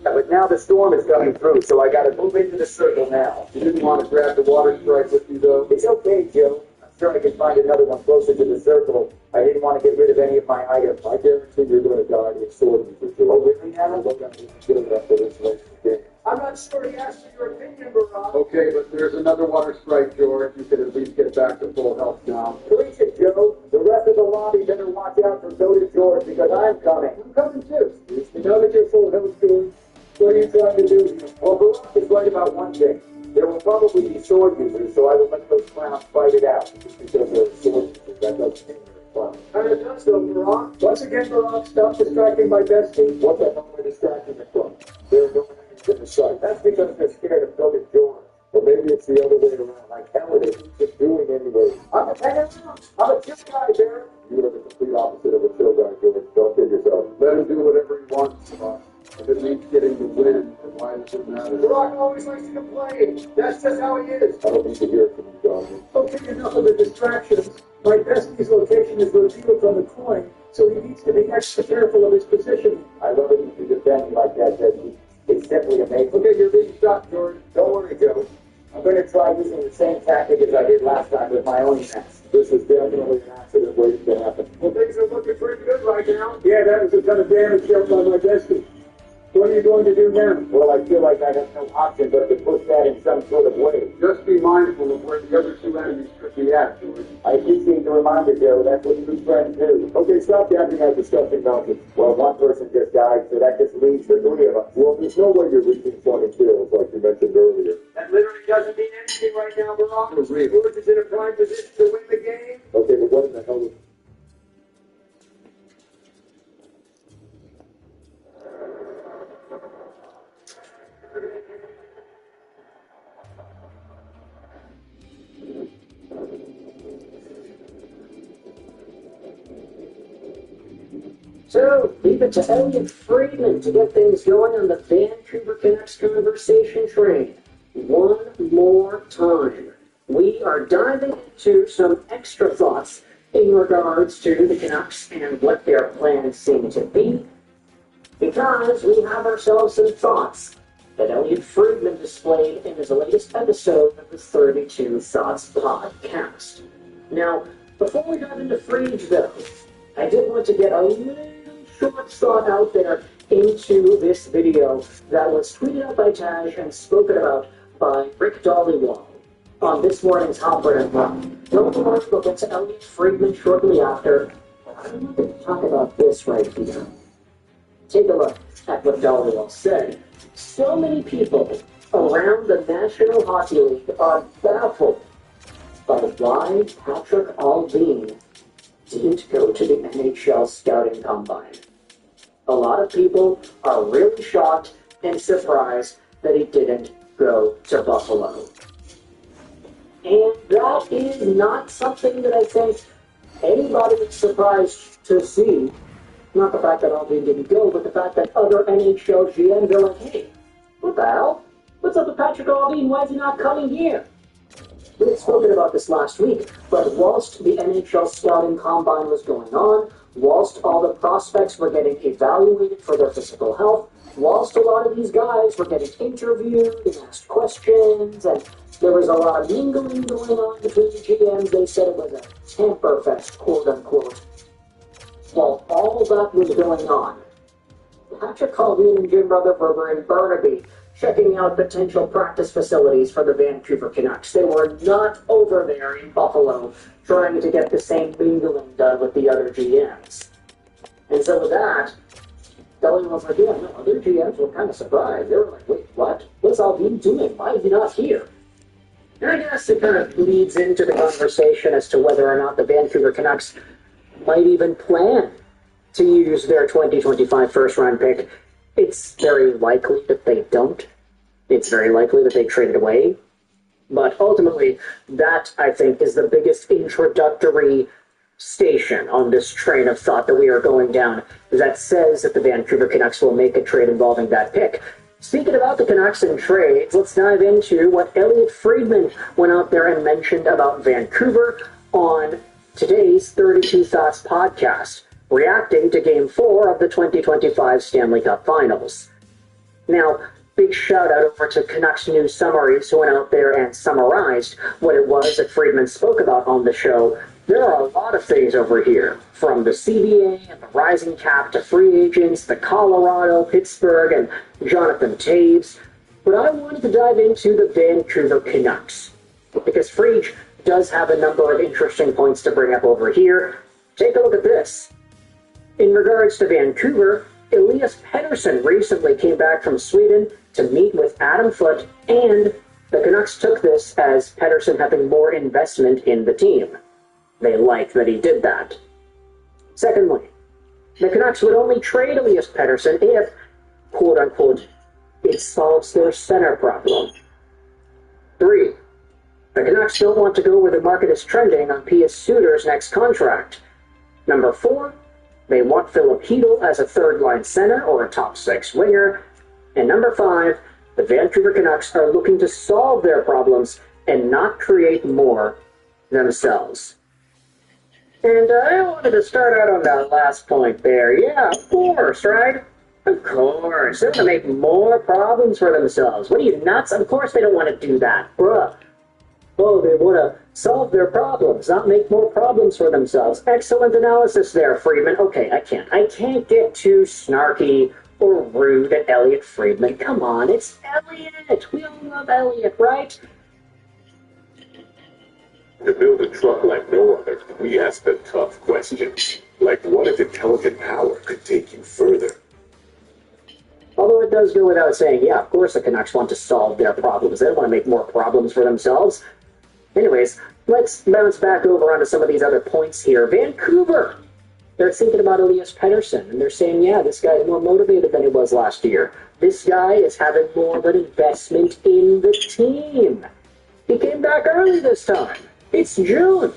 But now the storm is coming through, so I gotta move into the circle now. You didn't want to grab the water strike with you, though? It's okay, Joe. I'm sure I can find another one closer to the circle. I didn't want to get rid of any of my items. I guarantee you're going to die with sword for sure. Oh, really, Alan? Look, I'm good enough for this next game. I'm not sure he asked for your opinion, Barack. Okay, but there's another water strike, George. You could at least get back to full health now. Preach it, Joe. The rest of the lobby better watch out for Soda George because I'm coming. I'm coming too. Now that you're full health, George, what are you trying to do here? Well, Barack is right about one thing. There will probably be sword users, so I will let those clowns fight it out. Just because they're sword users, that doesn't mean they're fun. And it does though, Barack. Once again, Barack, stop distracting my bestie. What the hell are they distracting me from? They're no enemies in the sight. That's because they're scared of Soda George. Or maybe it's the other way around. Like hell it is. Just doing anyway. I'm a chill guy, Barry. You are the complete opposite of a chill guy, George. Don't kid yourself. Let him do whatever he wants. If it means getting the win, then why does it matter? Barack always likes to complain. That's just how he is. I don't need to hear it from you, John. Okay, enough of the distractions. My bestie's location is revealed on the coin, so he needs to be extra careful of his position. I love it when you defend me like that, Jesse. It's simply amazing. Okay, you're being shot, George. Don't worry, Joe. I'm going to try using the same tactic as I did last time with my own nest. This is definitely an accident waiting to happen. Well, things are looking pretty good right now. Yeah, that was a ton of damage dealt by my bestie. What are you going to do now? Well, I feel like I have no option but to push that in some sort of way. Just be mindful of where the other two enemies could be at, George. I appreciate the reminder, Joe. That's what true friends do. Okay, stop yapping at disgusting nonsense. Well, one person just died, so that just leaves the three of us. Well, there's no way you're reaching 20 kills like you mentioned earlier. That literally doesn't mean anything right now, Barack. For real. George is in a prime position to win the game. Okay, but what in the hell is... So, leave it to Elliot Friedman to get things going on the Vancouver Canucks conversation train. One more time. We are diving into some extra thoughts in regards to the Canucks and what their plans seem to be, because we have ourselves some thoughts that Elliot Friedman displayed in his latest episode of the 32 Thoughts podcast. Now, before we dive into Friedge, though, I did want to get a little short thought out there into this video that was tweeted out by Taj and spoken about by Rick Dollywall on this morning's Hopper and Rock. Don't worry, we'll get to Elliot Friedman shortly after. I want to talk about this right here. Take a look at what Dollywall said. So many people around the National Hockey League are baffled by why Patrick Alvin didn't go to the NHL scouting combine. A lot of people are really shocked and surprised that he didn't go to Buffalo. And that is not something that I think anybody is surprised to see. Not the fact that Alvin didn't go, but the fact that other NHL GMs are like, hey, what the hell? What's up with Patrick Alvin? Why is he not coming here? We had spoken about this last week, but whilst the NHL scouting combine was going on, whilst all the prospects were getting evaluated for their physical health, whilst a lot of these guys were getting interviewed and asked questions, and there was a lot of mingling going on between the GMs, they said it was a tamper fest, quote unquote. While all that was going on, Patrick Alvin and Jim Rutherford were in Burnaby checking out potential practice facilities for the Vancouver Canucks. They were not over there in Buffalo trying to get the same mingling done with the other GMs. And so with that, Dollywall was like, yeah, no, other GMs were kind of surprised. They were like, wait, what? What's Alvin doing? Why is he not here? And I guess it kind of leads into the conversation as to whether or not the Vancouver Canucks might even plan to use their 2025 first-round pick. It's very likely that they don't. It's very likely that they trade it away. But ultimately, that, I think, is the biggest introductory station on this train of thought that we are going down that says that the Vancouver Canucks will make a trade involving that pick. Speaking about the Canucks and trades, let's dive into what Elliot Friedman went out there and mentioned about Vancouver on today's 32 Thoughts podcast, reacting to Game 4 of the 2025 Stanley Cup Finals. Now, big shout out over to Canucks News Summaries who went out there and summarized what it was that Friedman spoke about on the show. There are a lot of things over here, from the CBA and the rising cap to free agents, the Colorado, Pittsburgh, and Jonathan Taves. But I wanted to dive into the Vancouver Canucks, because Friedge does have a number of interesting points to bring up over here. Take a look at this. In regards to Vancouver, Elias Pettersson recently came back from Sweden to meet with Adam Foote, and the Canucks took this as Pettersson having more investment in the team. They liked that he did that. Secondly, the Canucks would only trade Elias Pettersson if, quote-unquote, it solves their center problem. 3. The Canucks don't want to go where the market is trending on Pius Suter's next contract. Number 4, they want Philip Hedl as a third-line center or a top-6 winger. And number 5, the Vancouver Canucks are looking to solve their problems and not create more themselves. And I wanted to start out on that last point there. Yeah, of course, right? Of course. They want to make more problems for themselves. What are you, nuts? Of course they don't want to do that, bruh. Oh, they want to solve their problems, not make more problems for themselves. Excellent analysis there, Friedman. Okay, I can't get too snarky or rude at Elliot Friedman. Come on, it's Elliot. We all love Elliot, right? To build a truck like no other, we ask the tough questions. Like, what if intelligent power could take you further? Although it does go without saying, yeah, of course the Canucks want to solve their problems. They don't want to make more problems for themselves. Anyways, let's bounce back over onto some of these other points here. Vancouver! They're thinking about Elias Pettersson, and they're saying, yeah, this guy's more motivated than he was last year. This guy is having more of an investment in the team. He came back early this time. It's June.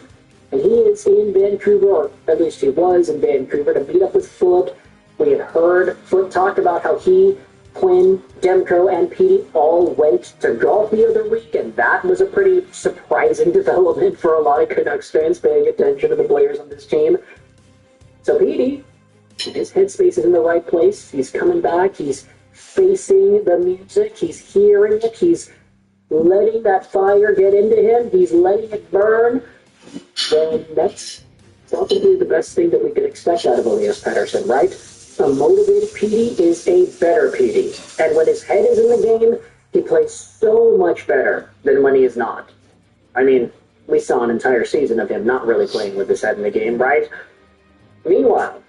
And he is in Vancouver, or at least he was in Vancouver, to meet up with Foote. We had heard Foote talk about how he, Quinn, Demko, and Petey all went to golf the other week, and that was a pretty surprising development for a lot of Canucks fans paying attention to the players on this team. So Petey, his headspace is in the right place. He's coming back. He's facing the music. He's hearing it. He's letting that fire get into him. He's letting it burn. Then that's probably the best thing that we could expect out of Elias Pettersson, right? A motivated PD is a better PD. And when his head is in the game, he plays so much better than when he is not. I mean, we saw an entire season of him not really playing with his head in the game, right? Meanwhile,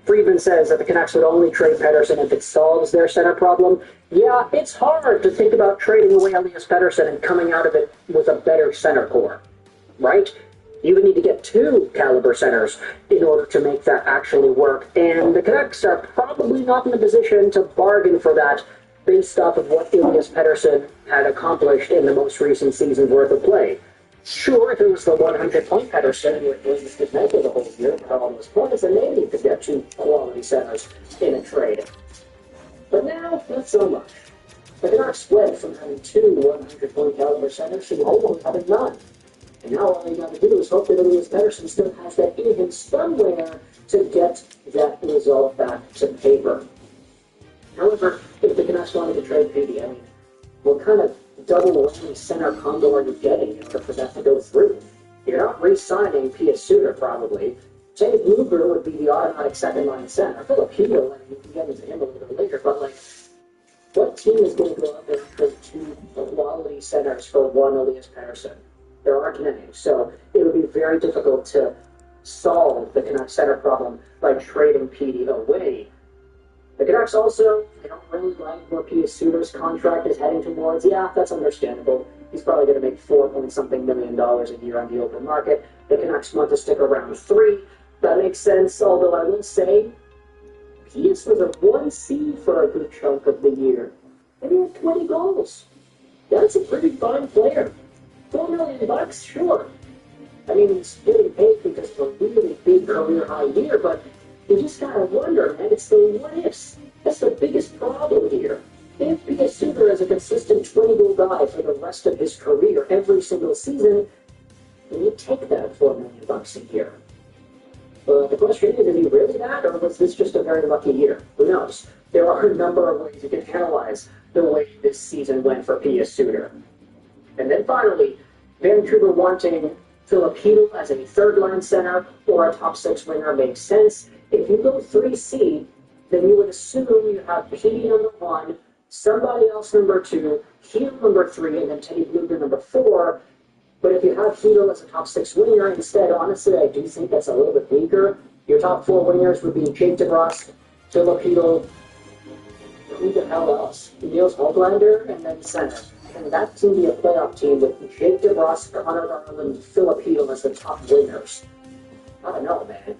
Friedman says that the Canucks would only trade Pettersson if it solves their center problem. Yeah, it's hard to think about trading away Elias Pettersson and coming out of it with a better center core, right? You would need to get 2 caliber centers in order to make that actually work, and the Canucks are probably not in a position to bargain for that based off of what Elias Pettersson had accomplished in the most recent season's worth of play. Sure, if it was the 100-point Pettersson who had blazed his mental the whole year with all those points, then maybe you could get 2 quality centers in a trade. But now, not so much. The Canucks went from having 2 100-point caliber centers to almost having none. And now all you got to do is hope that Elias Pettersson still has that in him somewhere to get that result back to paper. However, if the Canucks wanted to trade PD, I mean, what kind of double whammy center combo are you getting in order for that to go through? You're not re-signing Pius Suter, probably. Teddy Blueger would be the automatic second-line center. Filipino, and you can get into him a little bit later, but, like, what team is going to go out there and trade 2 quality centers for 1 Elias Pettersson? There aren't many, so it would be very difficult to solve the Canucks center problem by trading PD away. The Canucks also, they don't really like where Pius Suter's contract is heading towards. Yeah, that's understandable. He's probably going to make $4-something million a year on the open market. The Canucks want to stick around 3. That makes sense, although I will say, Pius was a 1C for a good chunk of the year. And he had 20 goals. That's a pretty fine player. $4 million, sure. I mean, he's getting paid because of a really big career high year, but you just gotta wonder, man, it's the what-ifs. That's the biggest problem here. If Pius Suter is a consistent 20-goal guy for the rest of his career every single season, then you take that $4 million a year. But the question is he really that, or was this just a very lucky year? Who knows? There are a number of ways you can analyze the way this season went for Pius Suter. And then finally, Vancouver wanting Filipino as a third-line center or a top-6 winger makes sense. If you go 3C, then you would assume you have PD number 1, somebody else number 2, Hito number 3, and then Teddy Blueger number 4. But if you have Hito as a top-6 winger instead, honestly, I do think that's a little bit weaker. Your top 4 wingers would be Jake DeBrusk, Filipino, who the hell else? Niels Hoglander, and then center. And that can be a playoff team with Jake DeBrusk, Connor Garland, Filipino as the top wingers. I don't know, man.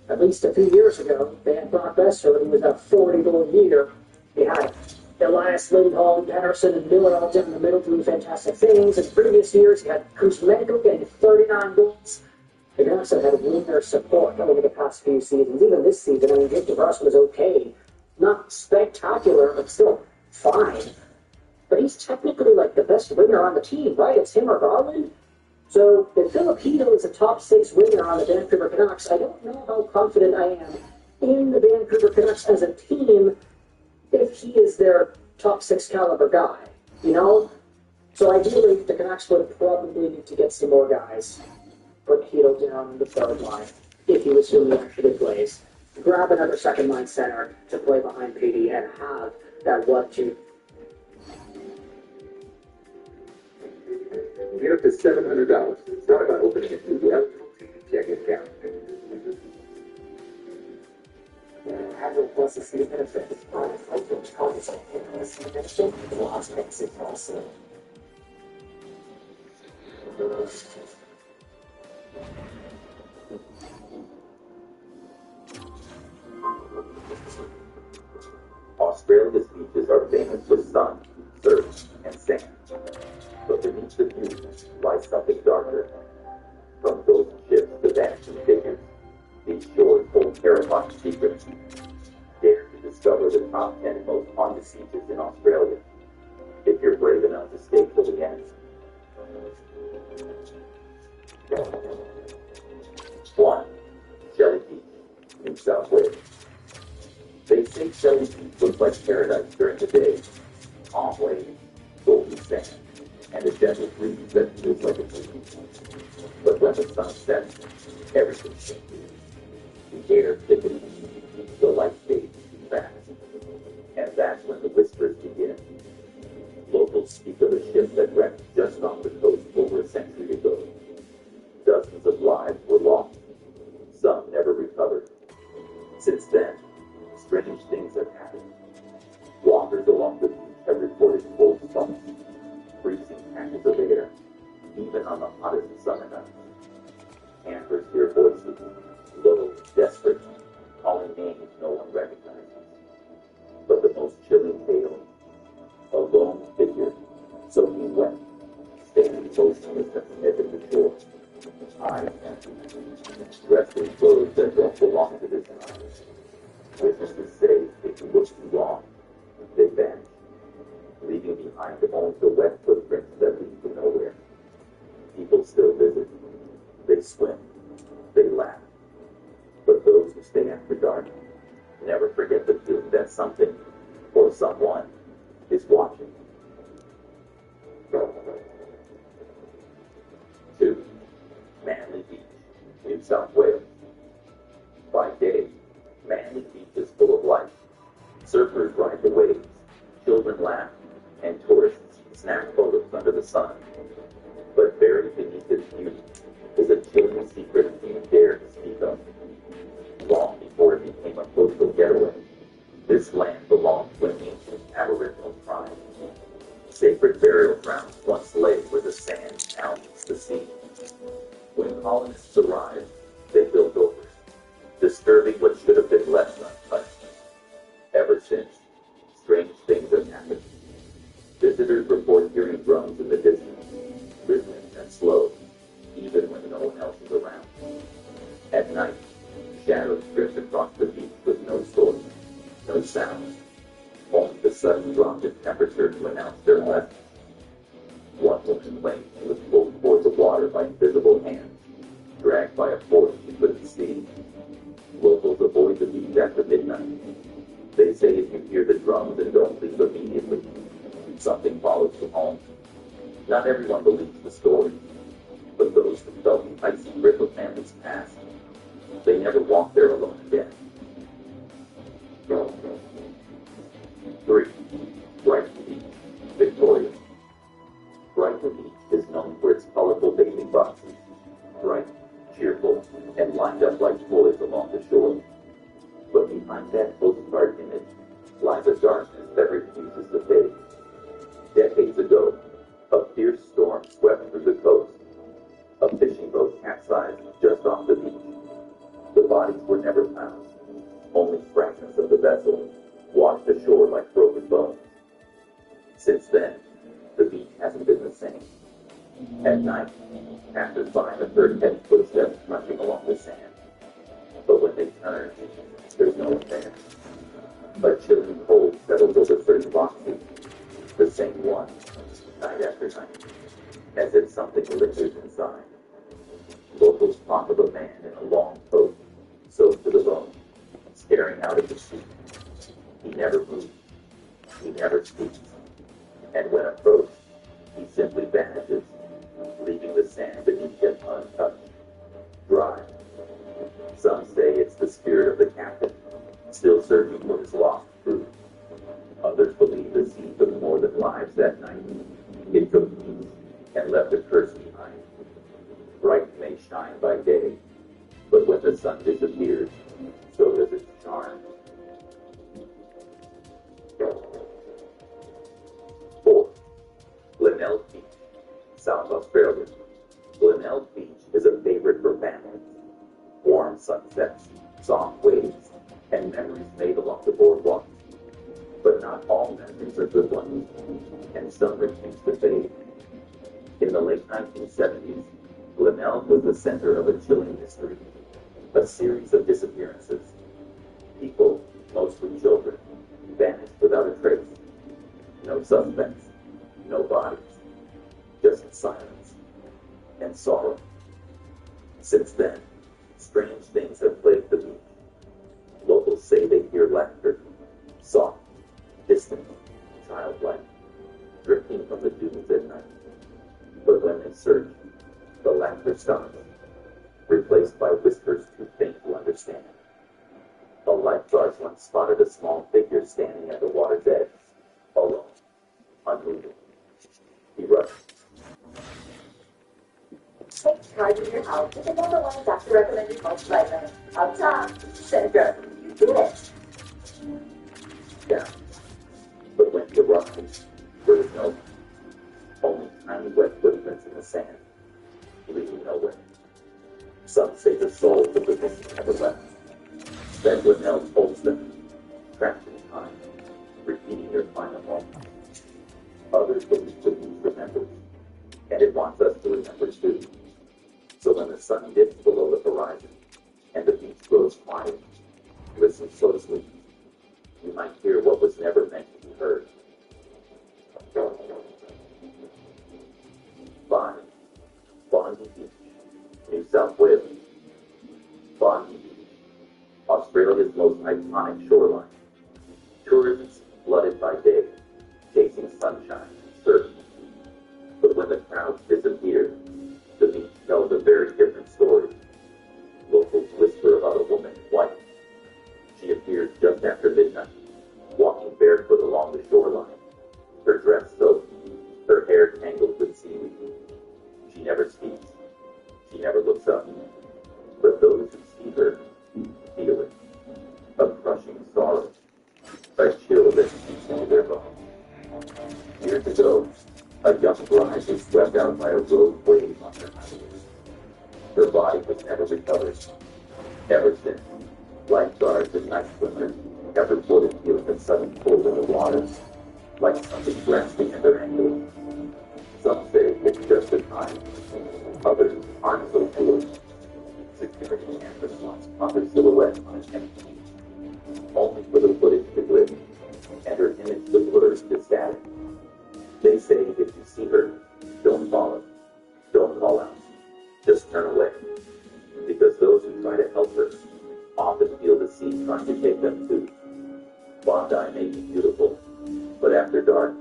At least a few years ago, they had Brock Besser, who was a 40-goal year. They had Elias Lindholm, Pettersson, and Miller all down the middle doing fantastic things. In previous years, you had Kuzmenko getting 39 goals. The Canucks have had winger support over the past few seasons. Even this season, I mean, Jake DeBrusk was okay. Not spectacular, but still fine. But he's technically like the best winger on the team, right? It's him or Garland. So if Filipino is a top 6 winger on the Vancouver Canucks, I don't know how confident I am in the Vancouver Canucks as a team if he is their top 6 caliber guy, you know? So ideally, the Canucks would probably need to get some more guys. Put Hito down in the third line, if you assume he actually plays. Grab another second-line center to play behind PD and have that 1-2. Get up to $700. It's not about opening a new LLC checking account. Have a plus a few benefits. Which causes a benefit, loss makes it possible. Australia's beaches are famous for sun, surf, and sand. But beneath the view lies something darker. From golden ships to vanishing figures, these shores hold terrifying secrets. Dare to discover the top 10 most haunted beaches in Australia, if you're brave enough to stay till the end. 1. Shelley Beach, New South Wales. They say Shelley Beach looks like paradise during the day. Calm waves, golden sand, and a gentle breeze that feels like a dream. But when the sun sets, everything changes. The air thickens, the light fades too fast. And that's when the whispers begin. Locals speak of a ship that wrecked just off the coast over a century ago. Dozens of lives were lost. Some never recovered. Since then, strange things have happened. Walkers along the beach have reported cold stomachs, freezing patches of air, even on the hottest summer nights. Campers hear voices, low, desperate, calling names no one recognizes. But the most chilling tale, a lone figure, soaking wet, standing motionless at the edge of the shore, eyes empty, dressed in clothes that don't belong to this time. Witnesses say if you look too long, they vanish, leaving behind only the wet footprints that lead to nowhere. People still visit. They swim. They laugh. But those who stay after dark never forget the feeling that something or someone is watching. 2. Manly Beach, New South Wales. By day, Manly Beach is full of life. Surfers ride the waves, children laugh, and tourists snap photos under the sun. But buried beneath its beauty is a chilling secret few dare to speak of. Long before it became a coastal getaway, this land belonged to an ancient aboriginal tribe. Sacred burial grounds once lay where the sand now meets the sea. When colonists arrived, they built over it, disturbing what should have been left untouched. Ever since, strange things have happened. Visitors report hearing drums in the distance, rhythmic and slow, even when no one else is around. At night, shadows drift across the beach with no source, no sound, only the sudden drop in temperature to announce their presence. One woman claims she was pulled toward the water by invisible hands, dragged by a force she couldn't see. Locals avoid the beach after midnight. They say if you hear the drums and don't leave immediately, something follows you home. Not everyone believes the story, but those who felt the icy grip of family's past, they never walk there alone again. 3. Brighton Beach, Victoria. Brighton Beach is known for its colorful bathing boxes, bright, cheerful, and lined up like toys along the shore. But behind that postcard image lies a darkness that refuses to fade. Decades ago, a fierce storm swept through the coast. A fishing boat capsized just off the beach. The bodies were never found. Only fragments of the vessel washed ashore like broken bones. Since then, the beach hasn't been the same. At night, passers by have heard heavy footsteps crunching along the sand. But when they turn, there's no one there. A chilling cold settles over certain boxes, the same one, night after night, as if something lingers inside. Locals talk of a man in a long coat, soaked to the bone, staring out at the sea. He never moves. He never speaks. And when approached, he simply vanishes, leaving the sand beneath him untouched, dry. Some say it's the spirit of the captain, still searching for his lost crew. Others believe the sea took more than lives that night. It took peace and left a curse behind. Bright may shine by day, but when the sun disappears, so does its charm. 4. Glenelg Beach, South Australia. Glenelg Beach is a favorite for families. Warm sunsets, soft waves, and memories made along the boardwalk. But not all memories are good ones, and some refuse to fade. In the late 1970s, Glenelg was the center of a chilling mystery, a series of disappearances. People, mostly children, vanished without a trace. No suspects, no bodies, just silence and sorrow. Since then, strange things have plagued the beach. Locals say they hear laughter, soft, distant, childlike, drifting from the dunes at night. But when they search, the laughter stops, replaced by whispers too faint to understand. A Male lifeguards once spotted a small figure standing at the water's edge, alone, unmoving. He rushed. Take charge of your house with the number one doctor recommended multivitamin. Up top, center. You did it. Down. But when he arrived, there was no one. Only tiny wet footprints in the sand, leading nowhere. Some say the souls of the missing never left. Then Linnell holds them, trapped in time, repeating their final moment. Others believe the beach remembers, and it wants us to remember too. So when the sun dips below the horizon, and the beach grows quiet, listen closely. You might hear what was never meant to be heard. 5. Bondi Beach, New South Wales. Bondi Beach, Australia's most iconic shoreline. Tourists flooded by day, chasing sunshine, surfing. But when the crowds disappear, the beach tells a very different story. Locals whisper about a woman in white. She appears just after midnight, walking barefoot along the shoreline, her dress soaked, her hair tangled with seaweed. She never speaks. She never looks up. But those who see her feel it. A crushing sorrow. A chill that seeps into their bones. Years ago, a young bride was swept out by a rogue wave on her highway. Her body was never recovered. Ever since, lifeguards and night swimmers have reported feeling a sudden pull in the water, like something grasping at their ankles. Some say it's just a time. Others aren't so sure. Security cameras once caught her silhouette on an empty beach, only for the footage to glitch, and her image was blurred to static. They say if you see her, don't follow. Don't call out. Just turn away. Because those who try to help her often feel the sea trying to take them too. Bondi may be beautiful, but after dark,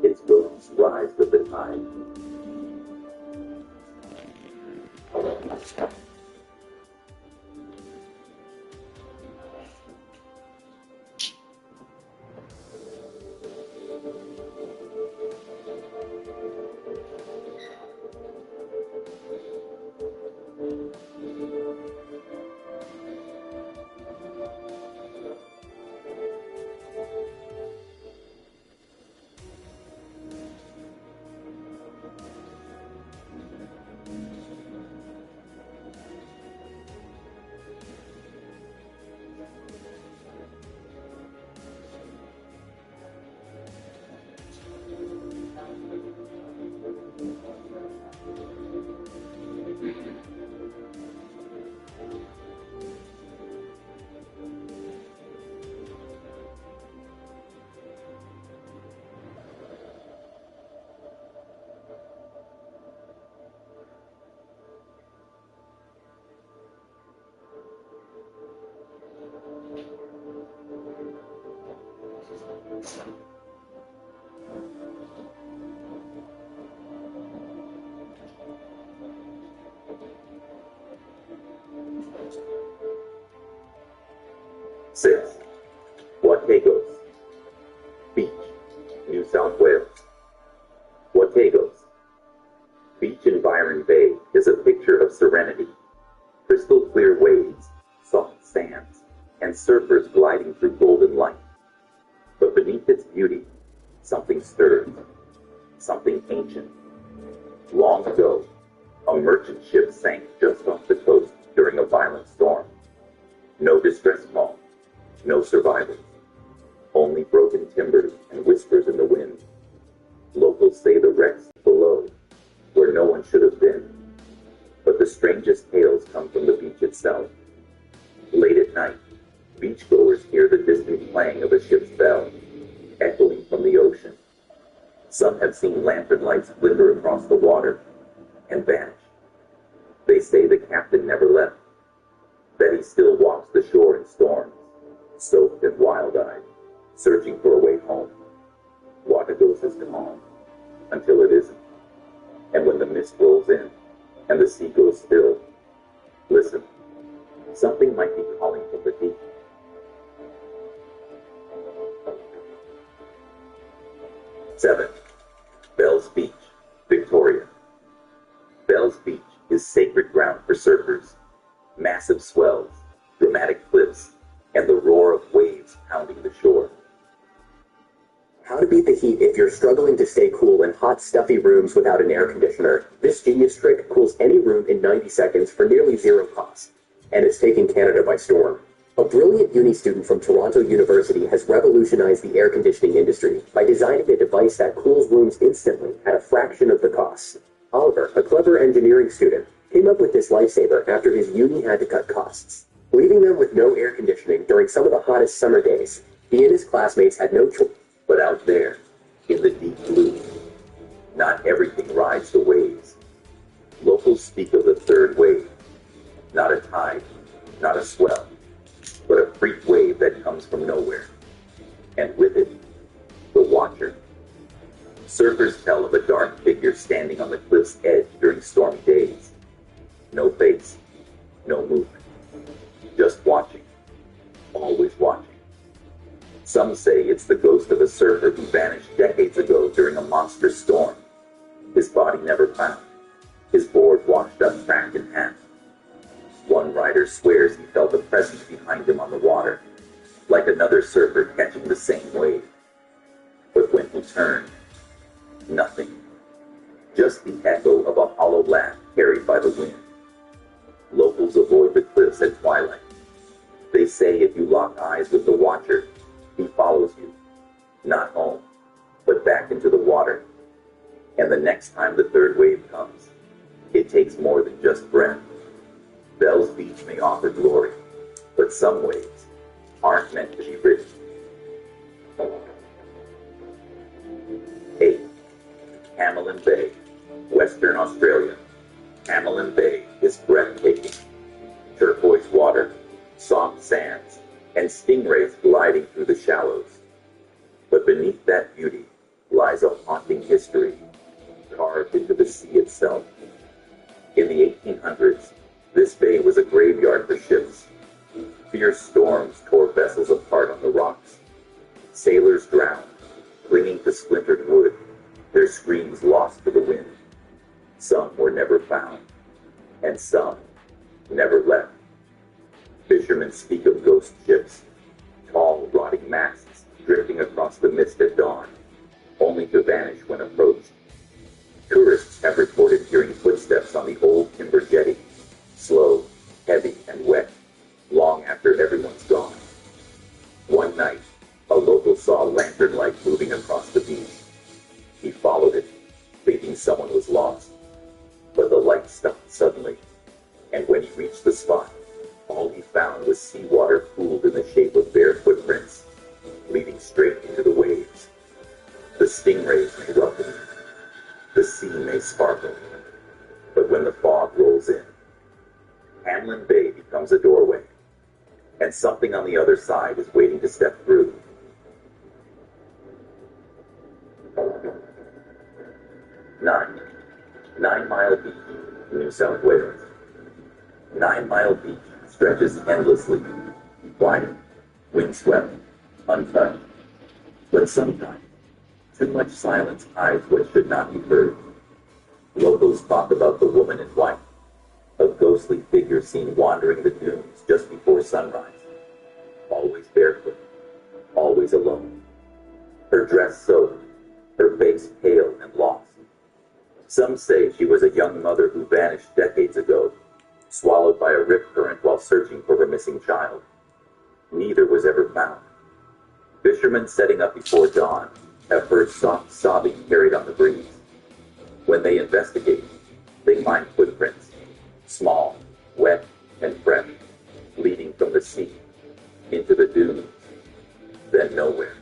its ghosts rise with the tide. Six. Wategos. Beach, New South Wales. Wategos. Beach in Byron Bay is a picture of serenity. Crystal clear waves, soft sands, and surfers gliding through golden light. But beneath its beauty, something stirs. Something ancient. Long ago, a merchant ship sank just off the coast during a violent storm. No distress call. No survivors. Only broken timbers and whispers in the wind. Locals say the wrecks below, where no one should have been. But the strangest tales come from the beach itself. Late at night, beachgoers hear the distant clang of a ship's bell, echoing from the ocean. Some have seen lantern lights glimmer across the water and vanish. They say the captain never left, that he still walks the shore in storms, soaked and wild-eyed, searching for a way home. Wategos is calm, until it isn't. And when the mist rolls in, and the sea goes still, listen, something might be calling from the deep. 7. Bells Beach, Victoria. Bells Beach is sacred ground for surfers. Massive swells, dramatic cliffs, and the roar of waves pounding the shore. How to beat the heat if you're struggling to stay cool in hot, stuffy rooms without an air conditioner. This genius trick cools any room in 90 seconds for nearly zero cost. And it's taking Canada by storm. A brilliant uni student from Toronto University has revolutionized the air conditioning industry by designing a device that cools rooms instantly at a fraction of the cost. Oliver, a clever engineering student, came up with this lifesaver after his uni had to cut costs. Leaving them with no air conditioning during some of the hottest summer days, he and his classmates had no choice. But out there, in the deep blue, not everything rides the waves. Locals speak of the third wave. Not a tide, not a swell, but a freak wave that comes from nowhere. And with it, the Watcher. Surfers tell of a dark figure standing on the cliff's edge during stormy days. No face, no movement, just watching, always watching. Some say it's the ghost of a surfer who vanished decades ago during a monstrous storm. His body never found, his board washed up, cracked in half. One rider swears he felt a presence behind him on the water, like another surfer catching the same wave. But when he turned, nothing. Just the echo of a hollow laugh carried by the wind. Locals avoid the cliffs at twilight. They say if you lock eyes with the Watcher, he follows you, not home, but back into the water. And the next time the third wave comes, it takes more than just breath. Bells Beach may offer glory, but some waves aren't meant to be ridden. 8. Hamelin Bay, Western Australia. Hamelin Bay is breathtaking. Turquoise water, soft sands, and stingrays gliding through the shallows. But beneath that beauty lies a haunting history, carved into the sea itself. In the 1800s, this bay was a graveyard for ships. Fierce storms tore vessels apart on the rocks. Sailors drowned, clinging to splintered wood, their screams lost to the wind. Some were never found, and some never left. Fishermen speak of ghost ships, tall, rotting masts drifting across the mist at dawn, only to vanish when approached. Tourists have reported hearing footsteps on the old timber jetty, slow, heavy, and wet, long after everyone's gone. One night, a local saw a lantern light moving across the beach. He followed it, thinking someone was lost. But the light stopped suddenly, and when he reached the spot, all he found was seawater pooled in the shape of bare footprints, leading straight into the waves. The stingrays may welcome you. The sea may sparkle. But when the fog rolls in, Hamelin Bay becomes a doorway, and something on the other side is waiting to step through. 9. 9 Mile Beach, New South Wales. 9 Mile Beach stretches endlessly, quiet, windswept, untouched. But sometimes, too much silence hides what should not be heard. Locals talk about the woman in white, a ghostly figure seen wandering the dunes just before sunrise. Always barefoot, always alone. Her dress soaked, her face pale and lost. Some say she was a young mother who vanished decades ago, swallowed by a rip current while searching for her missing child. Neither was ever found. Fishermen setting up before dawn have heard soft sobbing carried on the breeze. When they investigate, they find footprints, small, wet, and fresh, leading from the sea into the dunes, then nowhere.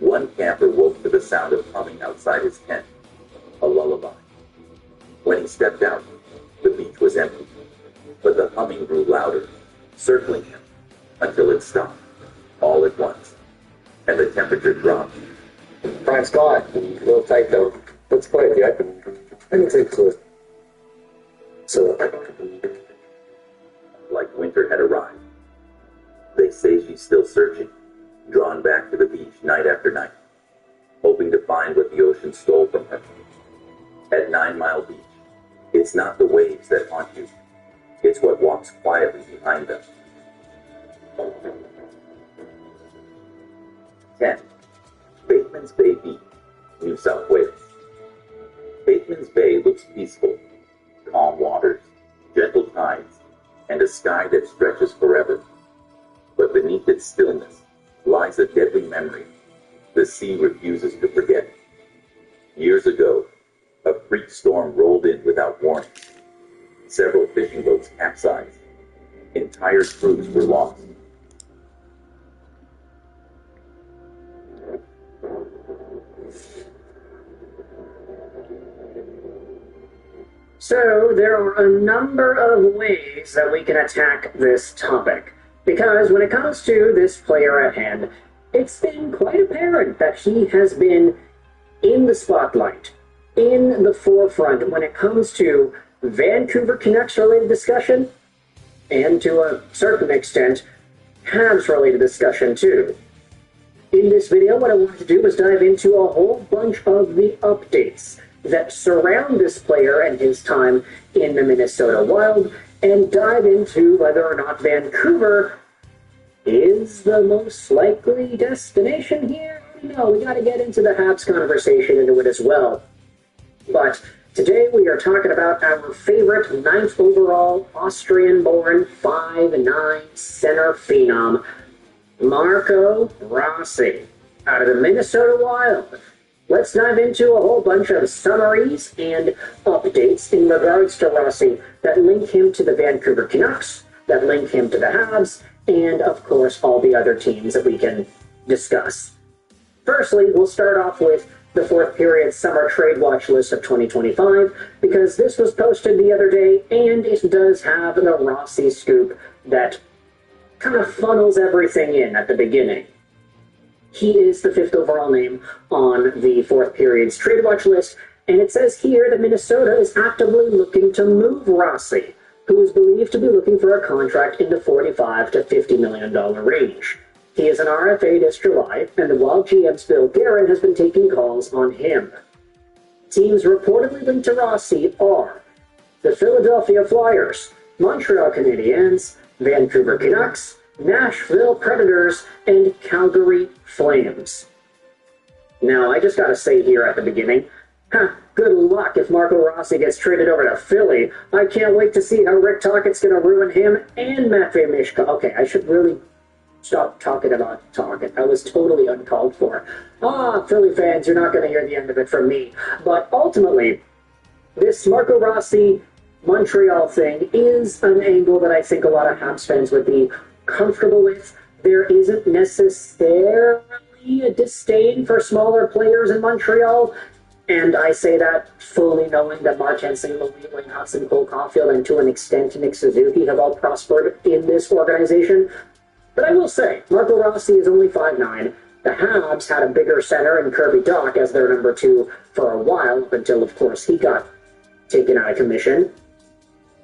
One camper woke to the sound of humming outside his tent, a lullaby. When he stepped out, the beach was empty, but the humming grew louder, circling him until it stopped, all at once, and the temperature dropped. Prime Scott, a little tight though. Let's play it, yeah. I can take close. So, like winter had arrived. They say she's still searching, drawn back to the beach night after night. hoping to find what the ocean stole from her. At 9 Mile Beach, it's not the waves that haunt you. It's what walks quietly behind them. 10. Bateman's Bay Beach, New South Wales. Bateman's Bay looks peaceful. Calm waters, gentle tides, and a sky that stretches forever. But beneath its stillness lies a deadly memory the sea refuses to forget. Years ago, a freak storm rolled in without warning. Several fishing boats capsized. Entire crews were lost. So there are a number of ways that we can attack this topic. Because when it comes to this player at hand, it's been quite apparent that he has been in the spotlight, in the forefront when it comes to Vancouver Canucks-related discussion, and to a certain extent, Habs-related discussion too. In this video, what I want to do is dive into a whole bunch of the updates that surround this player and his time in the Minnesota Wild, and dive into whether or not Vancouver is the most likely destination here. I don't know, we gotta get into the Habs conversation into it as well. But today we are talking about our favorite 9th overall Austrian-born 5'9" center phenom, Marco Rossi, out of the Minnesota Wild. Let's dive into a whole bunch of summaries and updates in regards to Rossi that link him to the Vancouver Canucks, that link him to the Habs, and of course all the other teams that we can discuss. Firstly, we'll start off with the 4th period summer trade watch list of 2025, because this was posted the other day, and it does have the Rossi scoop that kind of funnels everything in at the beginning. He is the 5th overall name on the 4th period's trade watch list, and it says here that Minnesota is actively looking to move Rossi, who is believed to be looking for a contract in the $45 to $50 million range. He is an RFA this July, and the Wild GM's Bill Guerin has been taking calls on him. Teams reportedly linked to Rossi are the Philadelphia Flyers, Montreal Canadiens, Vancouver Canucks, Nashville Predators, and Calgary Flames. Now, I just gotta say here at the beginning, good luck if Marco Rossi gets traded over to Philly. I can't wait to see how Rick Tocchet's gonna ruin him and Matvei Michkov. Okay, I should really stop talking about Tocchet. That was totally uncalled for. Philly fans, you're not gonna hear the end of it from me. But ultimately, this Marco Rossi Montreal thing is an angle that I think a lot of Habs fans would be comfortable with. There isn't necessarily a disdain for smaller players in Montreal, and I say that fully knowing that Martin St. Louis, Wayne Hudson, Cole Caulfield, and to an extent Nick Suzuki have all prospered in this organization. But I will say, Marco Rossi is only 5'9". The Habs had a bigger center in Kirby Dach as their number 2 for a while, up until, of course, he got taken out of commission.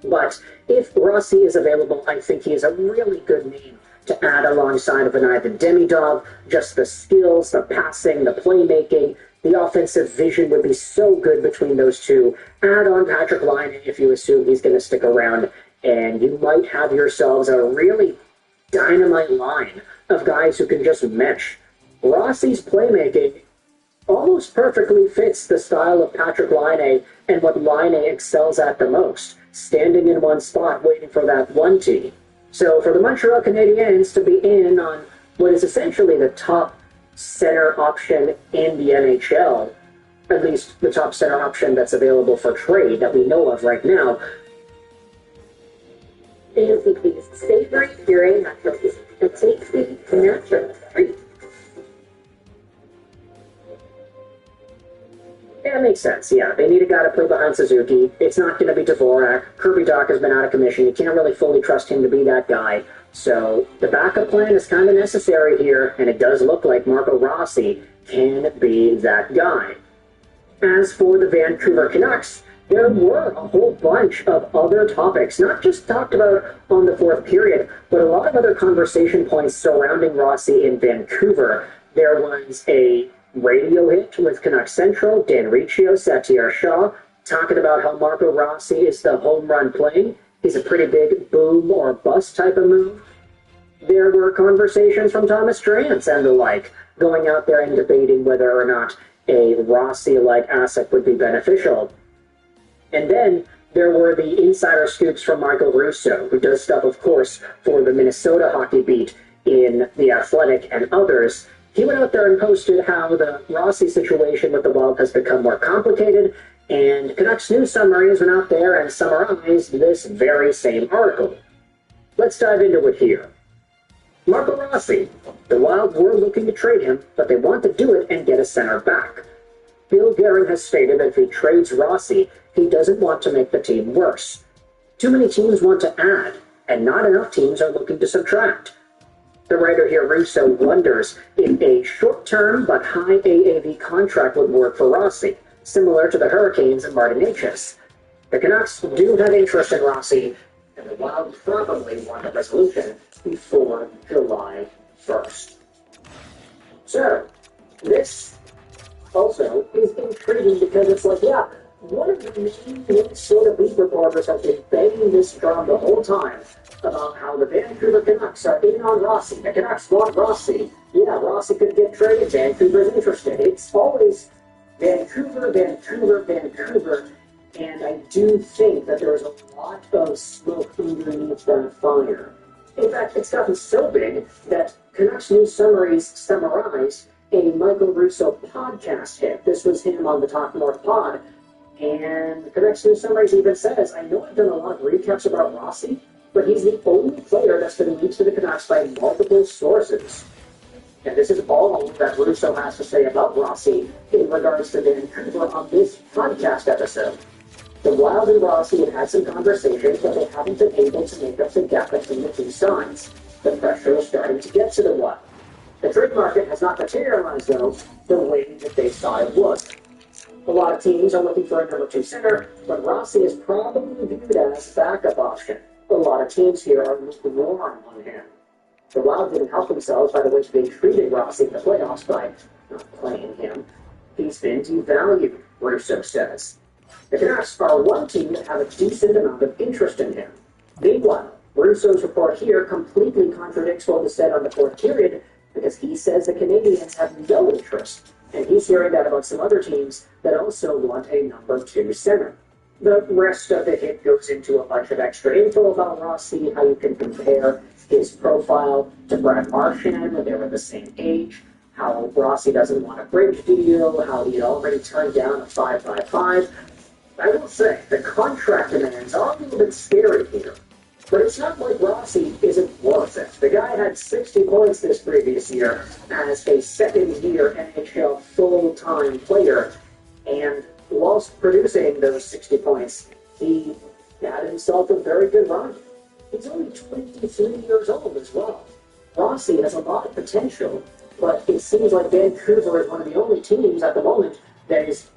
But if Rossi is available, I think he is a really good name to add alongside of an Ivan Demidov. Just the skills, the passing, the playmaking, the offensive vision would be so good between those two. Add on Patrick Laine if you assume he's going to stick around, and you might have yourselves a really dynamite line of guys who can just mesh. Rossi's playmaking almost perfectly fits the style of Patrick Laine and what Laine excels at the most, standing in one spot waiting for that 1-T. So for the Montreal Canadiens to be in on what is essentially the top center option in the NHL, at least the top center option that's available for trade that we know of right now, Basically, savory puree nachos that takes the natural treat. Yeah, it makes sense. Yeah, they need a guy to play behind Suzuki. It's not going to be Dvorak. Kirby Dach has been out of commission. You can't really fully trust him to be that guy. So the backup plan is kind of necessary here, and it does look like Marco Rossi can be that guy. As for the Vancouver Canucks, there were a whole bunch of other topics, not just talked about on the 4th period, but a lot of other conversation points surrounding Rossi in Vancouver. There was a Radio hit with Canucks Central, Dan Riccio, Satyar Shah, talking about how Marco Rossi is the home run play. He's a pretty big boom or bust type of move. There were conversations from Thomas Drance and the like, going out there and debating whether or not a Rossi-like asset would be beneficial. And then there were the insider scoops from Michael Russo, who does stuff, of course, for the Minnesota Hockey Beat in The Athletic and others. He went out there and posted how the Rossi situation with the Wild has become more complicated, and Canucks News Summaries went out there and summarized this very same article. Let's dive into it here. Marco Rossi. The Wild were looking to trade him, but they want to do it and get a center back. Bill Guerin has stated that if he trades Rossi, he doesn't want to make the team worse. Too many teams want to add, and not enough teams are looking to subtract. The writer here, Russo, wonders if a short-term but high AAV contract would work for Rossi, similar to the Hurricanes and Martin Necas. The Canucks do have interest in Rossi, and the Wild probably want a resolution before July 1st. So, this also is intriguing because it's like, yeah, one of the main Minnesota beat reporters has been banging this drum the whole time about how the Vancouver Canucks are in on Rossi. The Canucks want Rossi. Yeah, Rossi could get traded. Vancouver's interested. It's always Vancouver, Vancouver, Vancouver. And I do think that there is a lot of smoke underneath that fire. In fact, it's gotten so big that Canucks News Summaries summarized a Michael Russo podcast hit. This was him on the Talk North pod. And Canucks News Summaries even says, I know I've done a lot of recaps about Rossi, but he's the only player that's been linked to the Canucks by multiple sources. And this is all that Russo has to say about Rossi in regards to Vancouver on this podcast episode. The Wild and Rossi have had some conversations, but they haven't been able to make up the gap between the two sides. The pressure is starting to get to the Wild. The trade market has not materialized, though, the way that they thought it would. A lot of teams are looking for a number 2 center, but Rossi is probably viewed as backup option. A lot of teams here are lukewarm on him. The Wild didn't help themselves by the way they treated Rossi in the playoffs by not playing him. He's been devalued, Russo says. The Canucks are one team that have a decent amount of interest in him. Meanwhile, Russo's report here completely contradicts what was said on the fourth period because he says the Canadiens have no interest, and he's hearing that about some other teams that also want a number 2 center. The rest of the hit goes into a bunch of extra info about Rossi, how you can compare his profile to Brad Marchand, they were the same age, how Rossi doesn't want a bridge deal, how he had already turned down a 5-5-5. I will say, the contract demands are a little bit scary here. But it's not like Rossi isn't worth it. The guy had 60 points this previous year as a second-year NHL full-time player, and whilst producing those 60 points, he had himself a very good run. He's only 23 years old as well. Rossi has a lot of potential, but it seems like Vancouver is one of the only teams at the moment that is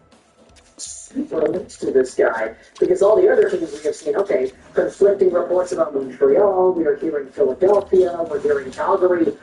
super linked to this guy, because all the other teams we have seen, okay, conflicting reports about Montreal, we are hearing Philadelphia, we're hearing Calgary.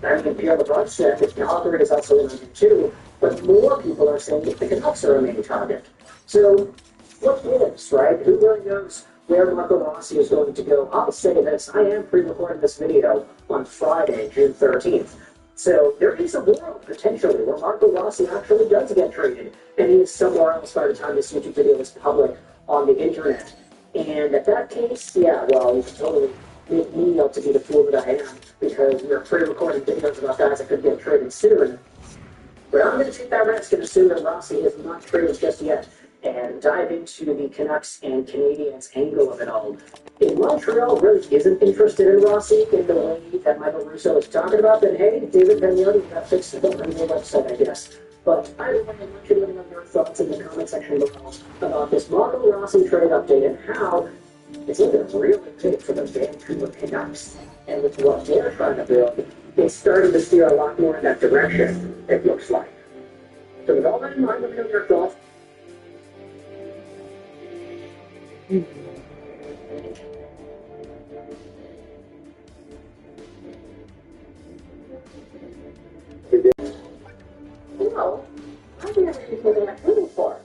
I mean, Pierre LeBrun said that Calgary is also in on him too, but more people are saying that the Canucks are a main target. So, what gives, right? Who really knows where Marco Rossi is going to go? I'll say this, I am pre-recording this video on Friday, June 13th. So there is a world, potentially, where Marco Rossi actually does get traded, and he is somewhere else by the time this YouTube video is public on the internet. And at that case, yeah, well, you can totally make me out to be the fool that I am, because we're pre-recording videos about guys that could get traded soon. But I'm going to take that risk and assume that Rossi is not traded just yet, and dive into the Canucks and Canadiens angle of it all. If Montreal really isn't interested in Rossi in the way that Michael Russo is talking about, then hey, David Vignani got fixed it up on your website, I guess. But I would want you to know your thoughts in the comment section below about this Marco Rossi trade update and how it's looking really big for the Vancouver Canucks. And with what they're trying to build, it's starting to steer a lot more in that direction, it looks like. So with all that in mind, let me know your thoughts. Well, I've never eaten with a spoon before.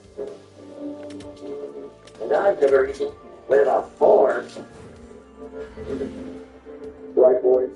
And I've never eaten with a fork. Right, boys?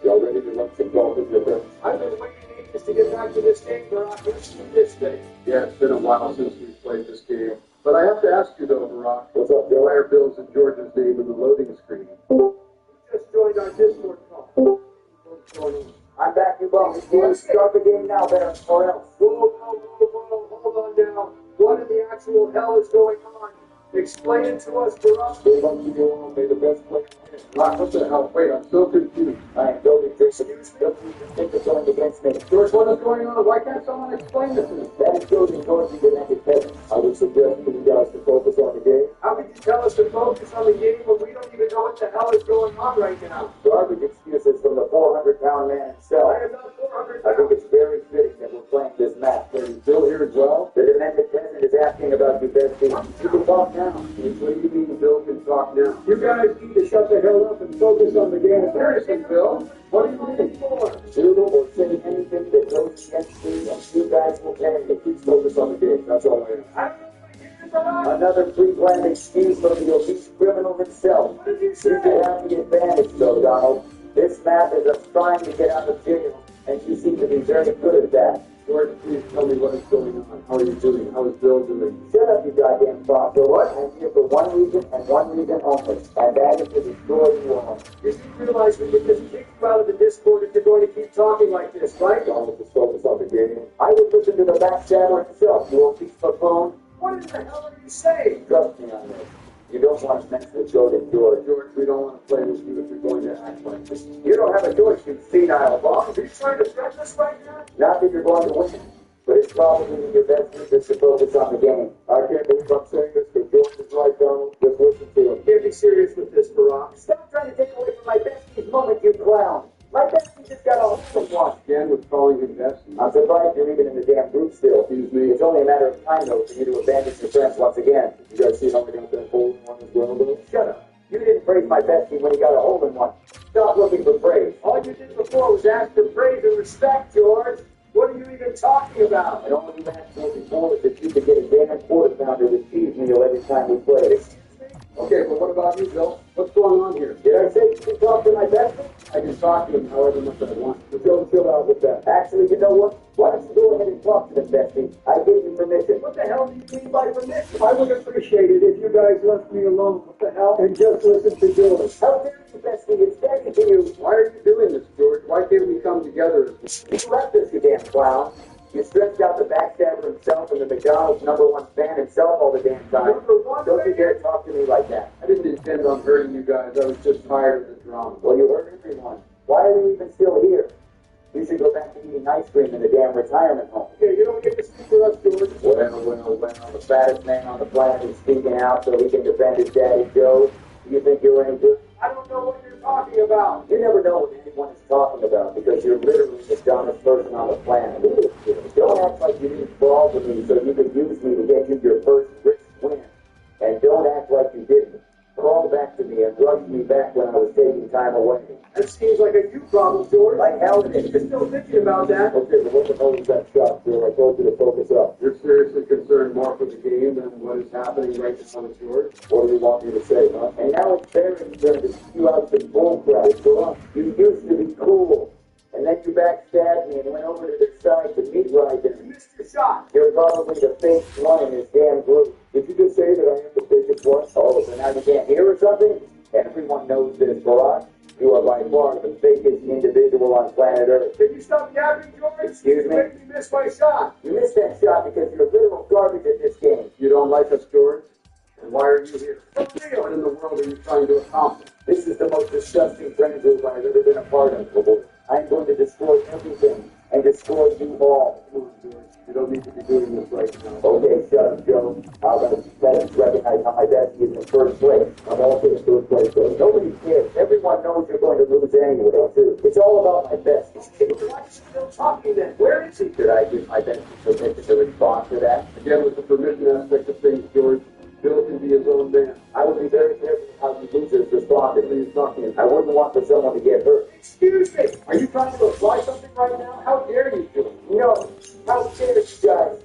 Y'all ready to run some golf with your friends? I've been waiting ages to get back to this game, Barack. Let's do this thing. Yeah, it's been a while since we've played this game. But I have to ask you though, Barack. What's up, Why Joe? are Bill's and George's name in the loading screen? Just joined our Discord call. What's going on? I'm back, you both. You want to start the game now, Baron, or else? Whoa, hold on now. What in the actual hell is going on? Explain it to us, Barack. They want you to go on, may the best player win. Rock, what the hell? Wait, I'm so confused. I am building this. Don't you think it's going against me? George, what is going on? Why can't someone explain this to me? That is building towards the demented peasant. I would suggest for you guys to focus on the game. How could you tell us to focus on the game when we don't even know what the hell is going on right now? Garbage excuses from the 400-pound man himself. I am not 400 I think pounds. it's very fitting that we're playing this match. Are you still here as well? The demented peasant is asking about you, Bestie. You can talk now. What do you mean Bill can talk now? You guys need to shut the hell up and focus on the game. Seriously, Bill? What are you looking for? Doodle or say anything that goes against me, and you guys will pay. Please focus on the game. That's all I ask. I don't know what you did, Barack. Another pre-planned excuse from the obese criminal himself. What did you You say? can have the advantage, though, Donald. This map is us trying to get out of jail, and you seem to be very good at that. George, please tell me what is going on. How are you doing? How is Bill doing? Shut up, you goddamn fossil. What? I'm here for one reason and one reason only, and that is to destroy you all. You realize we can just kick you out of the Discord if you're going to keep talking like this, right? Donald, just focus on the game. I would listen to the backstabber himself, you obese buffoon. What in the hell are you saying? Trust me on this. You don't want to mess with Jordan George. George, we don't want to play with you if you're going to act like this. You don't have a choice, you senile bomb. Are you trying to threaten us right now? Not that you're going to win, but it's probably in your best interest to focus on the game. I can't believe I'm saying this, but George is right, Donald. Just listen to him. Can't be serious with this, Barack. Stop trying to take away from my bestie's moment, you clown. My bestie just got a hold of one. Again with calling him Bessie. I'm surprised you're even in the damn group still. Excuse me. It's only a matter of time, though, for you to abandon your friends once again. You guys see how I got that hole in one as well, though? Shut up. You didn't praise my bestie when he got a hold in one. Stop looking for praise. All you did before was ask for praise and respect, George. What are you even talking about? And all you asked for before is that you could get a damn quarter pounder with cheese meal every time we play. Okay, but what about you, Bill? What's going on here? Did I say you could talk to my bestie? I can talk to him however much I want. Just don't chill out with that. Actually, you know what? Why don't you go ahead and talk to them, bestie? I give you permission. What the hell do you mean by permission? I would appreciate it if you guys left me alone. What the hell? And just listen to George. How dare you, bestie? It's begging to you. Why are you doing this, George? Why can't we come together? You left us, you damn clown. You stretched out the backstabber himself and the McDonald's #1 fan himself all the damn time. Don't you dare talk to me like that. I didn't intend on hurting you guys. I was just tired of the drama. Well, you hurt everyone. Why are you even still here? You should go back to eating ice cream in the damn retirement home. Okay, you don't get to speak for us, George. Well, the fattest man on the planet is speaking out so he can defend his daddy Joe. Do you think you're any good? I don't know what you're talking about. You never know what anyone is talking about because you're literally the dumbest person on the planet. Don't act like you need balls with me so you could use me to get you your first rich win. And don't act like you didn't. Call back to me and rush me back when I was taking time away. That seems like a you problem, George. Like hell it is. You're still thinking about that. Okay, but what the hell is that shot, Bill? I told you to focus up. You're seriously concerned more for the game than what is happening right now with George? What do you want me to say, huh? And now it's Barry's turn to spew out some bullcrap. You used to be cool. And then you backstabbed me and went over to their side to meet right You them. missed your shot. You're probably the fake one in this damn group. Did you just say that I am the biggest one? Oh, so now you can't hear or something? Everyone knows this, Barack. You are by far the fakest individual on planet Earth. Can you stop yapping, George? Excuse me? You made me miss my shot. You missed that shot because you're literal garbage at this game. You don't like us, George? And why are you here? For What real. in the world are you trying to accomplish? This is the most disgusting friend group I've ever been a part of. I'm going to destroy everything and destroy you all. Come on, George. You don't need to be doing this right now. Okay, shut up, Joe. I'll let us recognize how my bestie is in first place. I'm also in third place, though. Nobody cares. Everyone knows you're going to lose anyway, too. It's all about my bestie. Why is he still talking then? Where is he? Should I give my bestie permission to respond to that? Again, with the permission aspect of things, George, Bill can be his own man. I would be very careful how you losers respond to me. Please talk to him. I wouldn't want for someone to get hurt. Excuse me. Are you trying to apply something right now? How dare you do it? No. How dare you guys?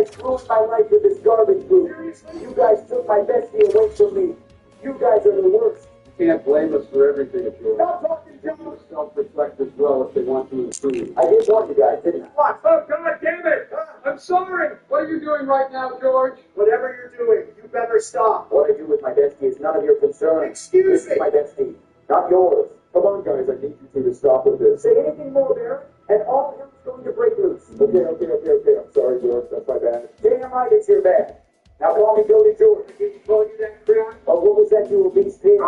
guys ruined my life with this garbage group. Seriously? You guys took my bestie away from me. You guys are the worst. You can't blame us for everything, George. Stop talking, Joe. Self-reflect as well if they want to improve. I did warn you guys, didn't I? What? Oh, God damn it! I'm sorry! What are you doing right now, George? Whatever you're doing, you better stop. What I do with my bestie is none of your concern. Excuse This is my bestie, not yours. Come on, guys, I need you two to stop with this. Say anything more, Barrett, and all hell's going to break loose. Okay. I'm sorry, George. That's my bad. Damn right it's your bad. Now call me Goldie George. I didn't call you that crap. Oh, what was that, you obese pig?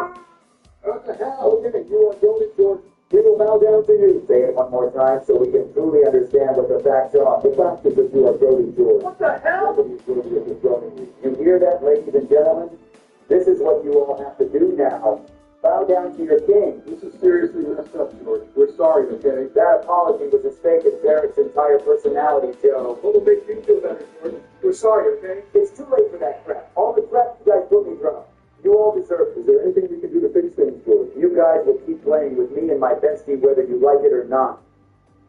What the hell? Okay, you are Goldie George. We will bow down to you. Say it one more time so we can truly understand what the facts are. The fact is that you are Goldie George. What the hell? Nobody is going to be controlling you. You hear that, ladies and gentlemen? This is what you all have to do now. Bow down to your king. This is seriously messed up, George. We're sorry, okay? That apology was as fake as Barrett's entire personality, Joe. What'll make you feel better, George? We're sorry, okay? It's too late for that crap. All the crap you guys put me through. You all deserve it. Is there anything we can do to fix things, George? You guys will keep playing with me and my bestie whether you like it or not.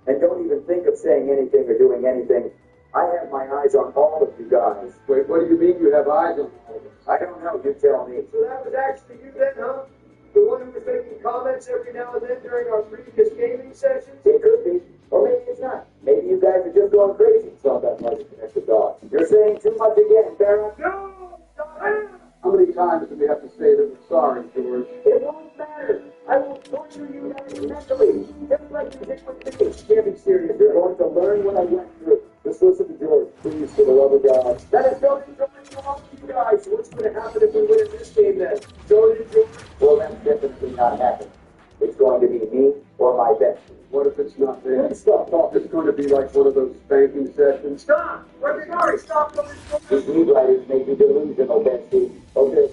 And don't even think of saying anything or doing anything. I have my eyes on all of you guys. Wait, what do you mean you have eyes on all of us? I don't know, you tell me. So that was actually you then, huh? The one who was making comments every now and then during our previous gaming sessions? It could be. Or maybe it's not. Maybe you guys are just going crazy. It's not that hard to connect the dots. You're saying too much again, Barrett. No! Stop! How many times do we have to say that we're sorry, George? It won't matter. I will torture you guys mentally, just like you did with me. Can't be serious. You're going to learn what I went through. Just listen to George, please, for the love of God. Let us go to George to all of you guys. What's going to happen if we win this game then? Go to George? Well, that's definitely not happening. It's going to be me or my bestie. What if it's not there? Stop talking. It's going to be like one of those spanking sessions. Stop! We're sorry. Stop! These lead writers may be delusional, bestie. Okay.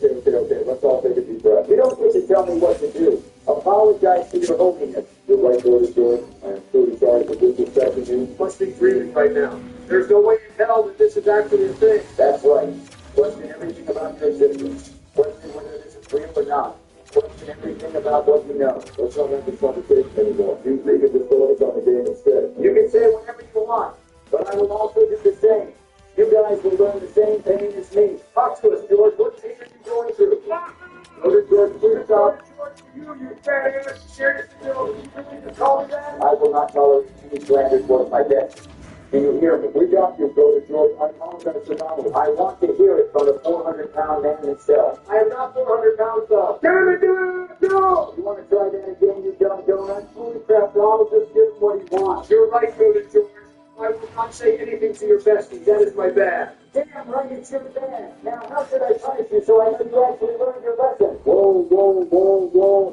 Let's all take a deep breath. You don't get to tell me what to do. Apologize to your holiness. You're right, George. I am truly sorry for disrespecting you. Must be dreaming right now. There's no way in hell that this is actually a thing. That's right. Question everything about your existence. Question whether this is real or not. Question everything about what you know. Let's not have this conversation anymore. You can just focus on the game instead. You can say whatever you want, but I will also do the same. You guys will learn the same pain as me. Talk to us, George. What pain are you going through? Okay, George, please stop. You fat ass. Seriously, you really just call me that? I will not tolerate any slander towards my bestie. Can you hear me? We got you, George. I apologize for novel. I want to hear it from the 400-pound man himself. I am not 400 pounds though. Damn it, dude! No! You want to try that again, you dumb donut? Holy crap, Donald, just give him what he wants. You're right, George. I will not say anything to your bestie. That is my bad. Damn right, it's your bad. Now, how should I punish you so I know you actually learned your lesson? Whoa.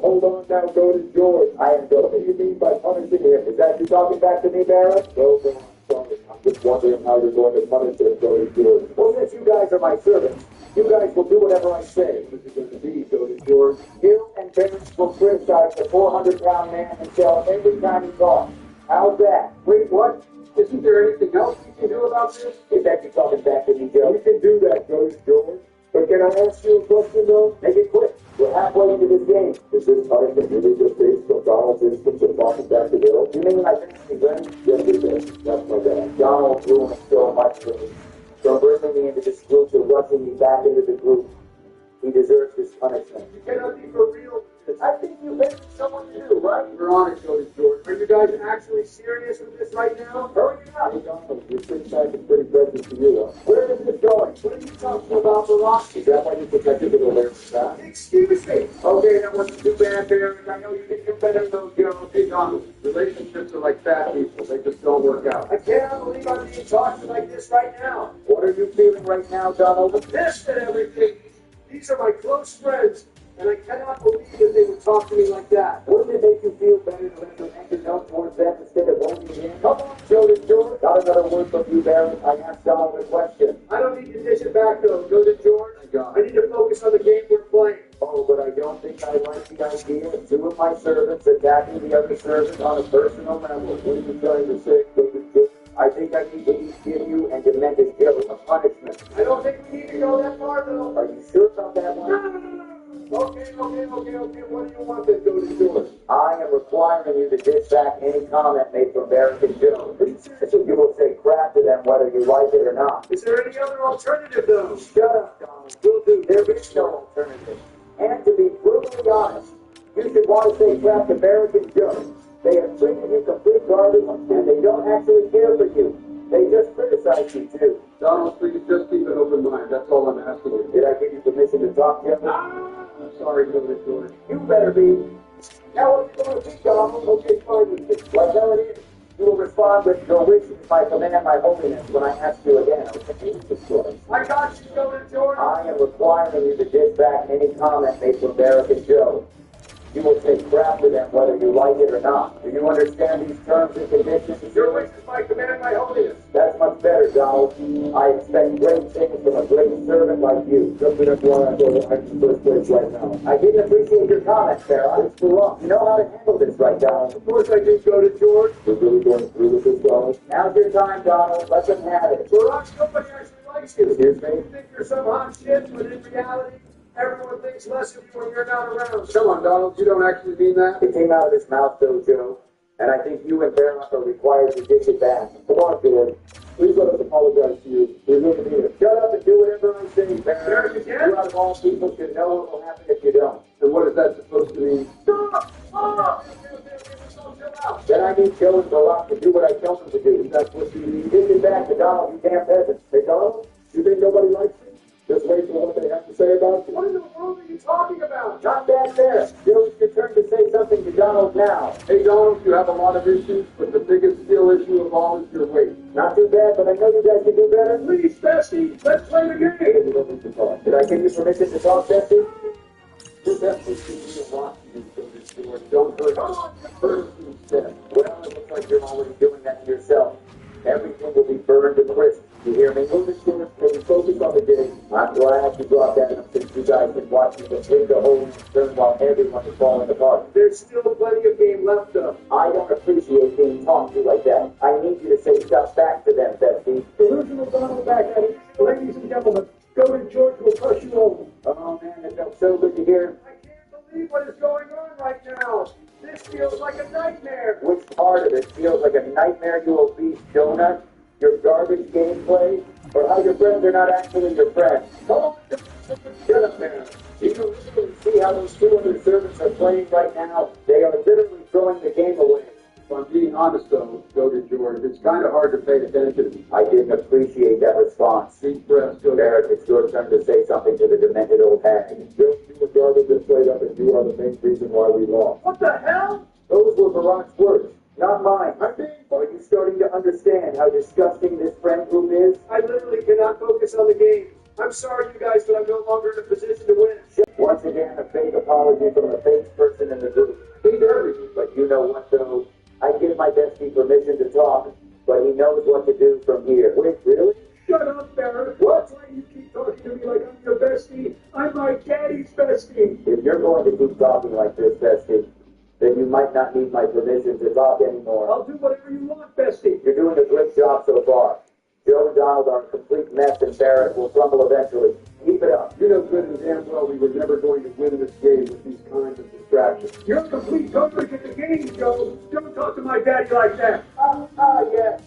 Hold on now, George. I am What Goldie. do you mean by punishing him? Is that you talking back to me, Barrett? No, I'm sorry. I'm just wondering how you're going to punish him, George. Well, since you guys are my servants, you guys will do whatever I say. This is going to be, George. You and Barrett will criticize the 400-pound man himself every time he talks. How's that? Wait, what? Isn't there anything else we can do about this? Is that you talking back to me, Joe? You can do that, George. But can I ask you a question, though? Make it quick. We're halfway into this game. Is this punishment really just based on Donald's instance of talking back to Bill? You mean my family friend? Yes, it is. That's my bad. Donald ruined so much for me. From bringing me into this group to rushing me back into the group. He deserves this punishment. You cannot be for real. I think you have someone to do, right? We're on it, George. Are you guys actually serious with this right now? Hurry it up. Hey, Donald, your pretty side is pretty precious to you, huh? Where is this going? What are you talking about, Barack? Is that why you protected the lawyer's staff? Excuse me. Okay, that wasn't too bad, Barrett. I know you think you're better than those girls. Hey, Donald, relationships are like fat people. They just don't work out. I cannot believe I'm being talked to like this right now. What are you feeling right now, Donald? This and everything. These are my close friends, and I cannot believe that they would talk to me like that. Wouldn't it make you feel better to let your anger melt towards them instead of owning him? Come on, George. Got another word from you, Barrett. I asked Donald a question. I don't need to dish it back, though. Go to George. I need to focus on the game we're playing. Oh, but I don't think I like the idea of two of my servants attacking the other servant on a personal level. What are you trying to say, George? I think I need to each give you and Demented Joe a punishment. I don't think we need to go that far, though. Are you sure about that one? No. Okay. What do you want then, Cody George? I am requiring you to dish back any comment made from Barrett and Joe. You will say crap to them whether you like it or not. Is there any other alternative, though? Shut up, Donald. Will do. There is no alternative. And to be brutally honest, you should want to say crap to Barrett and Joe. They have treated you complete garbage, and they don't actually care for you. They just criticize you, too. Donald, please just keep an open mind. That's all I'm asking you. Did I give you permission to talk, Jim? I'm sorry, Cody George. You better be. Now what are you going to be, Donald? Okay, fine with it. Like how it is. You will respond with your wishes, my command, my holiness, when I ask you again. Okay? I got you, Cody George. I am requiring you to dish back any comment made from Barrett and Joe. You will say crap to them whether you like it or not. Do you understand these terms and conditions? Your wishes, my command, my holiness. That's much better, Donald. I expect great things from a great servant like you. Just that's why I thought I'm in first place right now. I didn't appreciate your comments, Sarah. It's too long. You know how to handle this, right, Donald? Of course I do, Cody George. We're really going through with this, Donald. Now's your time, Donald. Let them have it. Barack, nobody actually likes you. Excuse me? You think you're some hot shit, but in reality, everyone thinks less of you when you're not around. Come on, Donald, you don't actually mean that? It came out of his mouth, though, Joe. And I think you and Barrett are required to dish it back. Come on, George. Please let us apologize to you. We really mean it. Shut up and do whatever I say, Barrett. Barrett, you can? You out of all people should know what will happen if you don't. And what is that supposed to mean? Stop! Then I need Joe and Barack to do what I tell them to do. That's what you mean. Dish it back to Donald, you damn peasant. Hey, Donald, you think nobody likes me? Just wait for what they have to say about you. What in the world are you talking about? Not that fair. Joe, it's your turn to say something to Donald now. Hey, Donald, you have a lot of issues, but the biggest skill issue of all is your weight. Not too bad, but I know you guys can do better. Please, Bessie, let's play the game. You don't need to talk. Did I give you permission to talk, Bessie? Your best is to be a lot to do, Cody George. Don't hurt us. Hurt us instead. Well, it looks like you're already doing that to yourself. Everything will be burned to crisp. You hear me? Moving forward, when we focus on the game, I'm glad you brought that up since you guys can watch me complete the whole turn while everyone is falling apart. There's still plenty of game left, though. I don't appreciate being talked to like that. I need you to say stuff back to them, Bessie. Delusional Donald back at it. Ladies and gentlemen, Cody George will crush you over. Oh, man, it felt so good to hear. I can't believe what is going on right now. This feels like a nightmare. Which part of it feels like a nightmare, you obese donut? Your garbage gameplay? Or how your friends are not actually your friends? Come on, shut up, man. Do you literally see how those 200 servants are playing right now? They are literally throwing the game away. If I'm being honest, though, Cody George, it's kind of hard to pay attention. I didn't appreciate that response. Deep breaths, Cody. Barrett, it's your turn to say something to the demented old hag. Joe, you and garbage that played up, and you are the main reason why we lost. What the hell? Those were Barack's words, not mine. Are you starting to understand how disgusting this friend group is? I literally cannot focus on the game. I'm sorry, you guys, but I'm no longer in a position to win. Once again, a fake apology from a fake person in the group. He dirty. But you know what, though? I give my bestie permission to talk, but he knows what to do from here. Wait, really? Shut up, Barrett. What? Why do you keep talking to me like I'm your bestie? I'm my daddy's bestie. If you're going to keep talking like this, bestie, then you might not need my permission to talk anymore. I'll do whatever you want, bestie. You're doing a great job so far. Joe and Donald are a complete mess, and Barrett will crumble eventually. Keep it up. You know good and damn well we were never going to win this game with these kinds of distractions. You're a complete garbage at the game, Joe. Don't talk to my daddy like that. Yeah.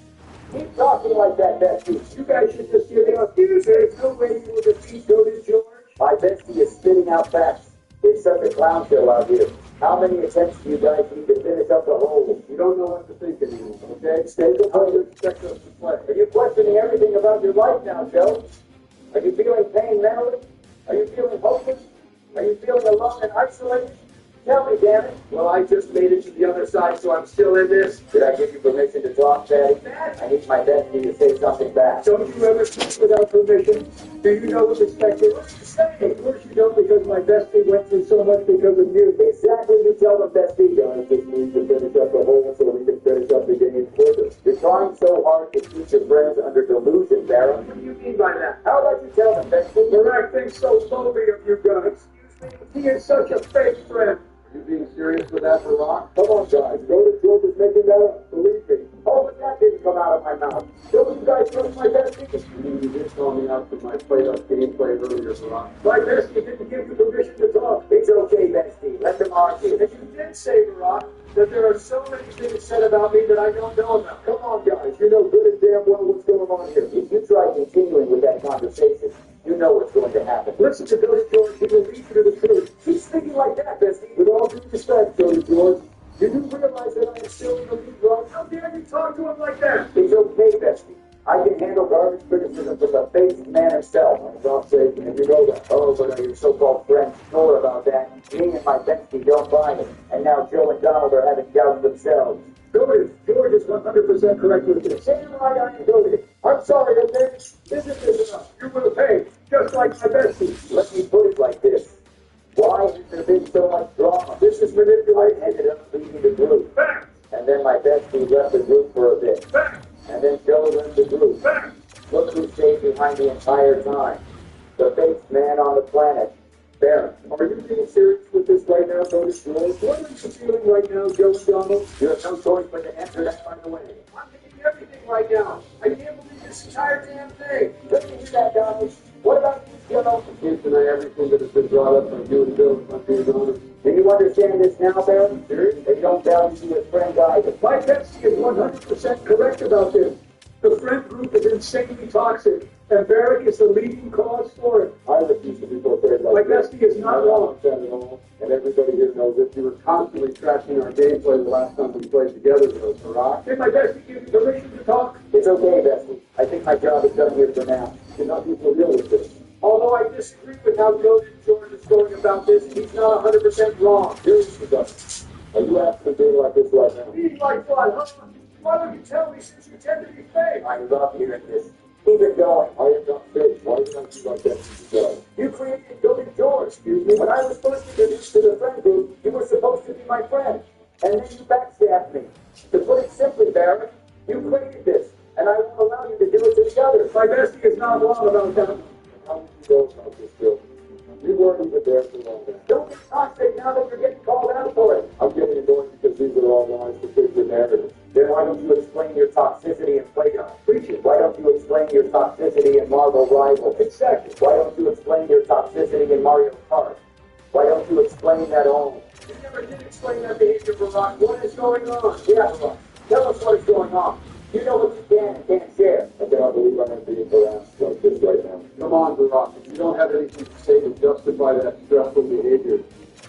Keep talking like that, bestie. You guys should just give up. There's no way you will defeat Cody George. My bestie is spitting out facts. It's such a clown show out here. How many attempts do you guys need to finish up the hole? You don't know what to think anymore, okay? Stay the how you expect us to play. Are you questioning everything about your life now, Joe? Are you feeling pain mentally? Are you feeling hopeless? Are you feeling alone and isolated? Tell me, damn it. Well, I just made it to the other side, so I'm still in this. Did I give you permission to talk, Daddy? I need my bestie to say something back. Don't you ever speak without permission? Do you know what's expected? What are you saying? Of course you don't, because my bestie went through so much because of you. Exactly, you tell them, bestie. Guys just need to finish up the hole so we can finish up the game quicker. You're trying so hard to keep your friends under delusion, Barrett. What do you mean by that? How about you tell them, bestie? Barack thinks so lowly of you guys. He is such a fake friend. Are you being serious with that, Barack? Come on, guys. Go to George is making that up. Believe me. Oh, but that didn't come out of my mouth. Don't you guys trust my bestie? think it's You did call me out for my played-up gameplay earlier, Barack. my bestie didn't give you permission to talk. It's okay, bestie. Let them argue. And you did say, Barack, that there are so many things said about me that I don't know about. Come on, guys. You know good and damn well what's going on here. If you try continuing with that conversation, you know what's going to happen. Listen to Billy George, he will lead you to the truth. Keep speaking like that, bestie. With all due respect, Billy George, you do realize that I am still in the lead, right? How dare you talk to him like that? It's okay, bestie. I can handle garbage criticism from the faced man himself. For God's sake, and you know that. Oh, but are your so-called friends sure about that? Me and my bestie don't buy it. And now Joe and Donald are having doubts themselves. George is 100% correct with this. Damn right I am doing it. I'm sorry, that isn't enough. You will pay, just like my bestie. Let me put it like this. Why has there been so much drama? This is manipulation. I ended up leaving the group. Facts. And then my bestie left the group for a bit. Facts. And then Joe left the group. Facts. Look who stayed behind the entire time. The fakest man on the planet. Baron. Are you being serious with this right now, Billy George? What are you feeling right now, Joe and Donald? You have no choice but to answer that right away. I'm thinking everything right now. I can't believe this entire damn thing. Let me hear that, Donald. What about you, Joe? I can't deny everything that has been brought up by you and Bill, if I'm being honest. Do you understand this now, Baron? They don't value you as friends either. My bestie is 100% correct about this. The friend group is insanely toxic, and Barrick is the leading cause for it. I refuse to be portrayed My like this. bestie is not wrong. At all. And everybody here knows it. You were constantly trashing our gameplay the last time we played together, though, Barack. Did my bestie give you permission to talk? It's okay, bestie. I think my job is done here for now. You're not be for real with this. Although I disagree with how Joe and George is going about this, he's not 100% wrong. Seriously, Gus. Are you actually being like this right now? Being like what, huh? Why don't you tell me since you tend to be fake? I love hearing this. Keep it going. I am not fake. Why do you not do like that to yourself? You created Billy George. Excuse me. When I was first introduced to the friend group, you were supposed to be my friend. And then you backstabbed me. To put it simply, Barrett, you created this. And I won't allow you to do it to the others. My bestie is not wrong about that. How did you go about this, Bill? You weren't even there for long now. Don't get toxic now that you're getting called out for it. I'm getting annoyed because these are all lies to fit your narrative. Then why don't you explain your toxicity in Playground? Preach it. Why don't you explain your toxicity in Marvel Rivals? Exactly. Why don't you explain your toxicity in Mario Kart? Why don't you explain that all? You never did explain that behavior, Barack. What is going on? Yeah, Barack. Tell us what is going on. You know what you can and can't share. I cannot believe I'm being harassed like this right now. Come on, Barack. If you don't have anything to say to justify that stressful behavior,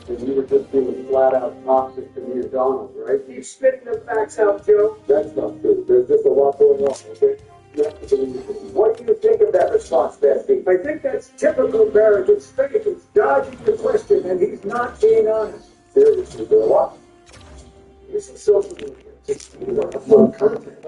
then you were just being flat out toxic to me and Donald, right? Keep spitting the facts out, Joe. That's not true. There's just a lot going on, okay? You have to believe it. What do you think of that response, Bestie? I think that's typical Barrett. It's fake. It's dodging the question, and he's not being honest. Seriously, Bill. What? This is social media. It's content.